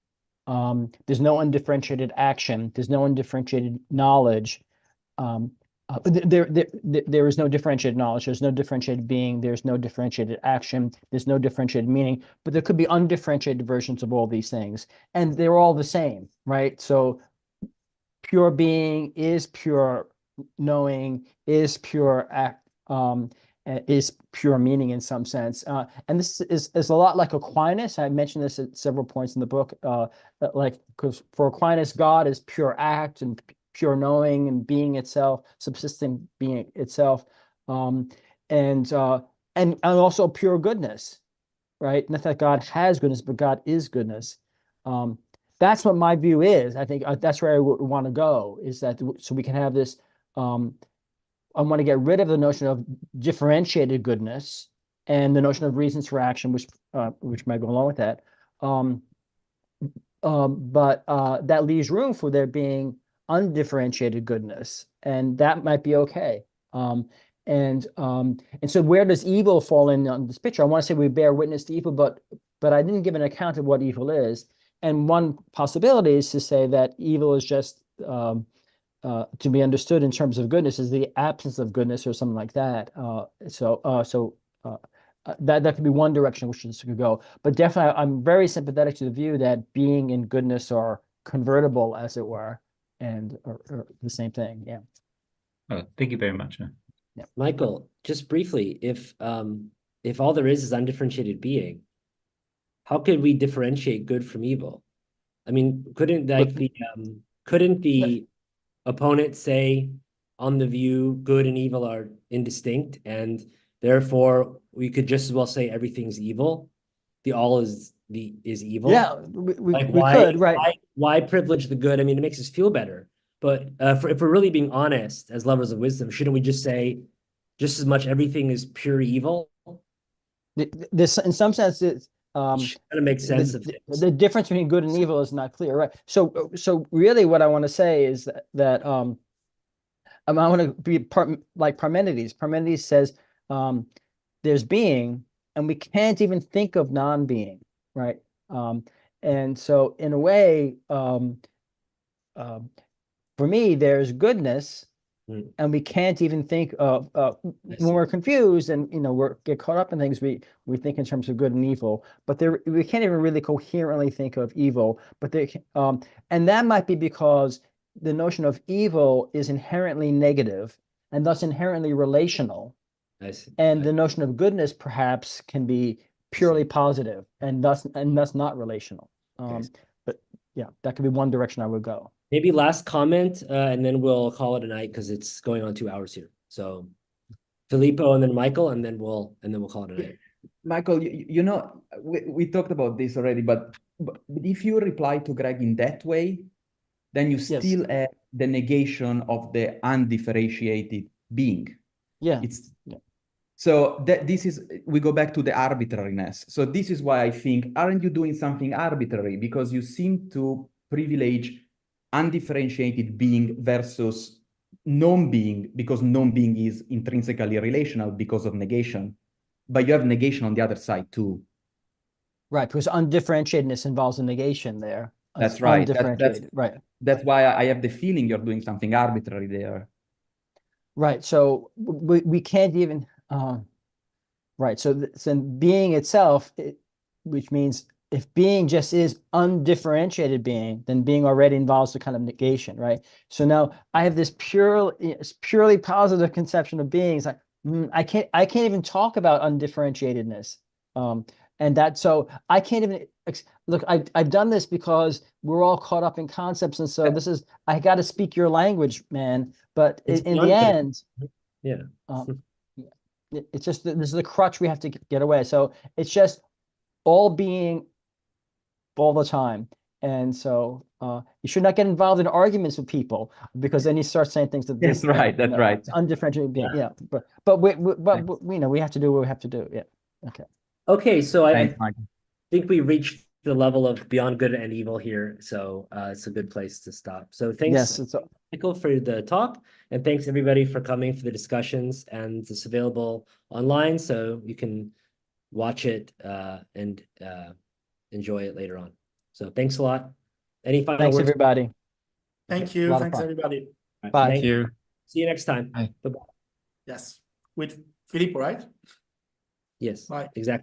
A: there's no undifferentiated action, there's no undifferentiated knowledge. There is no differentiated knowledge, there's no differentiated being, there's no differentiated action, there's no differentiated meaning, but there could be undifferentiated versions of all these things, and they're all the same, right? So pure being is pure knowing, is pure act, is pure meaning in some sense. And this is a lot like Aquinas. I mentioned this at several points in the book, because for Aquinas, God is pure act and pure knowing and being itself, subsisting being itself, and also pure goodness, right? Not that God has goodness, but God is goodness. That's what my view is. I think that's where I want to go, is that so we can have this. I want to get rid of the notion of differentiated goodness and the notion of reasons for action, which might go along with that. But that leaves room for there being undifferentiated goodness, and that might be okay. And so where does evil fall in on this picture? I want to say we bear witness to evil, but I didn't give an account of what evil is. And one possibility is to say that evil is just to be understood in terms of goodness is the absence of goodness or something like that. that could be one direction which this could go. But definitely, I'm very sympathetic to the view that being and goodness are convertible, as it were, and or the same thing. Yeah.
G: Oh, thank you very much.
B: Michael, just briefly, if all there is undifferentiated being, how could we differentiate good from evil? I mean, couldn't the opponent say on the view good and evil are indistinct, and therefore we could just as well say everything's evil? The all is evil.
A: Yeah, we could, right?
B: Why privilege the good? I mean, it makes us feel better. But if we're really being honest as lovers of wisdom, shouldn't we just say just as much everything is pure evil?
A: This, in some sense, it's
B: Trying to make sense of things.
A: the difference between good and evil is not clear, right? So really, what I want to say is that I want to be like Parmenides. Parmenides says there's being, and we can't even think of non-being, right? And so in a way, for me, there's goodness, and we can't even think of when we're confused and we get caught up in things. We think in terms of good and evil, but we can't even really coherently think of evil. But and that might be because the notion of evil is inherently negative and thus inherently relational.
B: I see.
A: And the notion of goodness perhaps can be purely positive and thus not relational. But yeah, that could be one direction I would go.
B: Maybe last comment, and then we'll call it a night because it's going on 2 hours here. So Filippo and then Michael, and then we'll call it a night.
C: Michael, we talked about this already, but if you reply to Greg in that way, then you still have the negation of the undifferentiated being.
A: Yeah.
C: So we go back to the arbitrariness. So this is why I think, aren't you doing something arbitrary? Because you seem to privilege undifferentiated being versus non-being, because non-being is intrinsically relational because of negation. But you have negation on the other side too.
A: Right, because undifferentiatedness involves a negation there.
C: That's right.
A: Right.
C: That's why I have the feeling you're doing something arbitrary there.
A: Right. So we can't even. Right. So being itself, which means if being just is undifferentiated being, then being already involves the kind of negation, right? So now I have this purely positive conception of being. It's like I can't even talk about undifferentiatedness. And so I can't even look. I've done this because we're all caught up in concepts, and so I got to speak your language, man. But in the end, it's just this is the crutch we have to get away. So it's just all being all the time, and so you should not get involved in arguments with people, because then you start saying things that
C: that's right.
A: It's undifferentiated being. Yeah, but we have to do what we have to do. Yeah.
B: Okay, so I think we reached the level of beyond good and evil here, so it's a good place to stop. So thanks, Michael, for the talk, and thanks everybody for coming for the discussions, and it's available online, so you can watch it and enjoy it later on. So thanks a lot. Any final words?
A: Thanks, everybody.
F: Thank you. Thanks, everybody.
A: Bye.
G: Thank you.
B: See you next time.
G: Bye.
B: Bye-bye.
F: Yes, with Filippo, right?
B: Yes,
F: Bye.
B: exactly.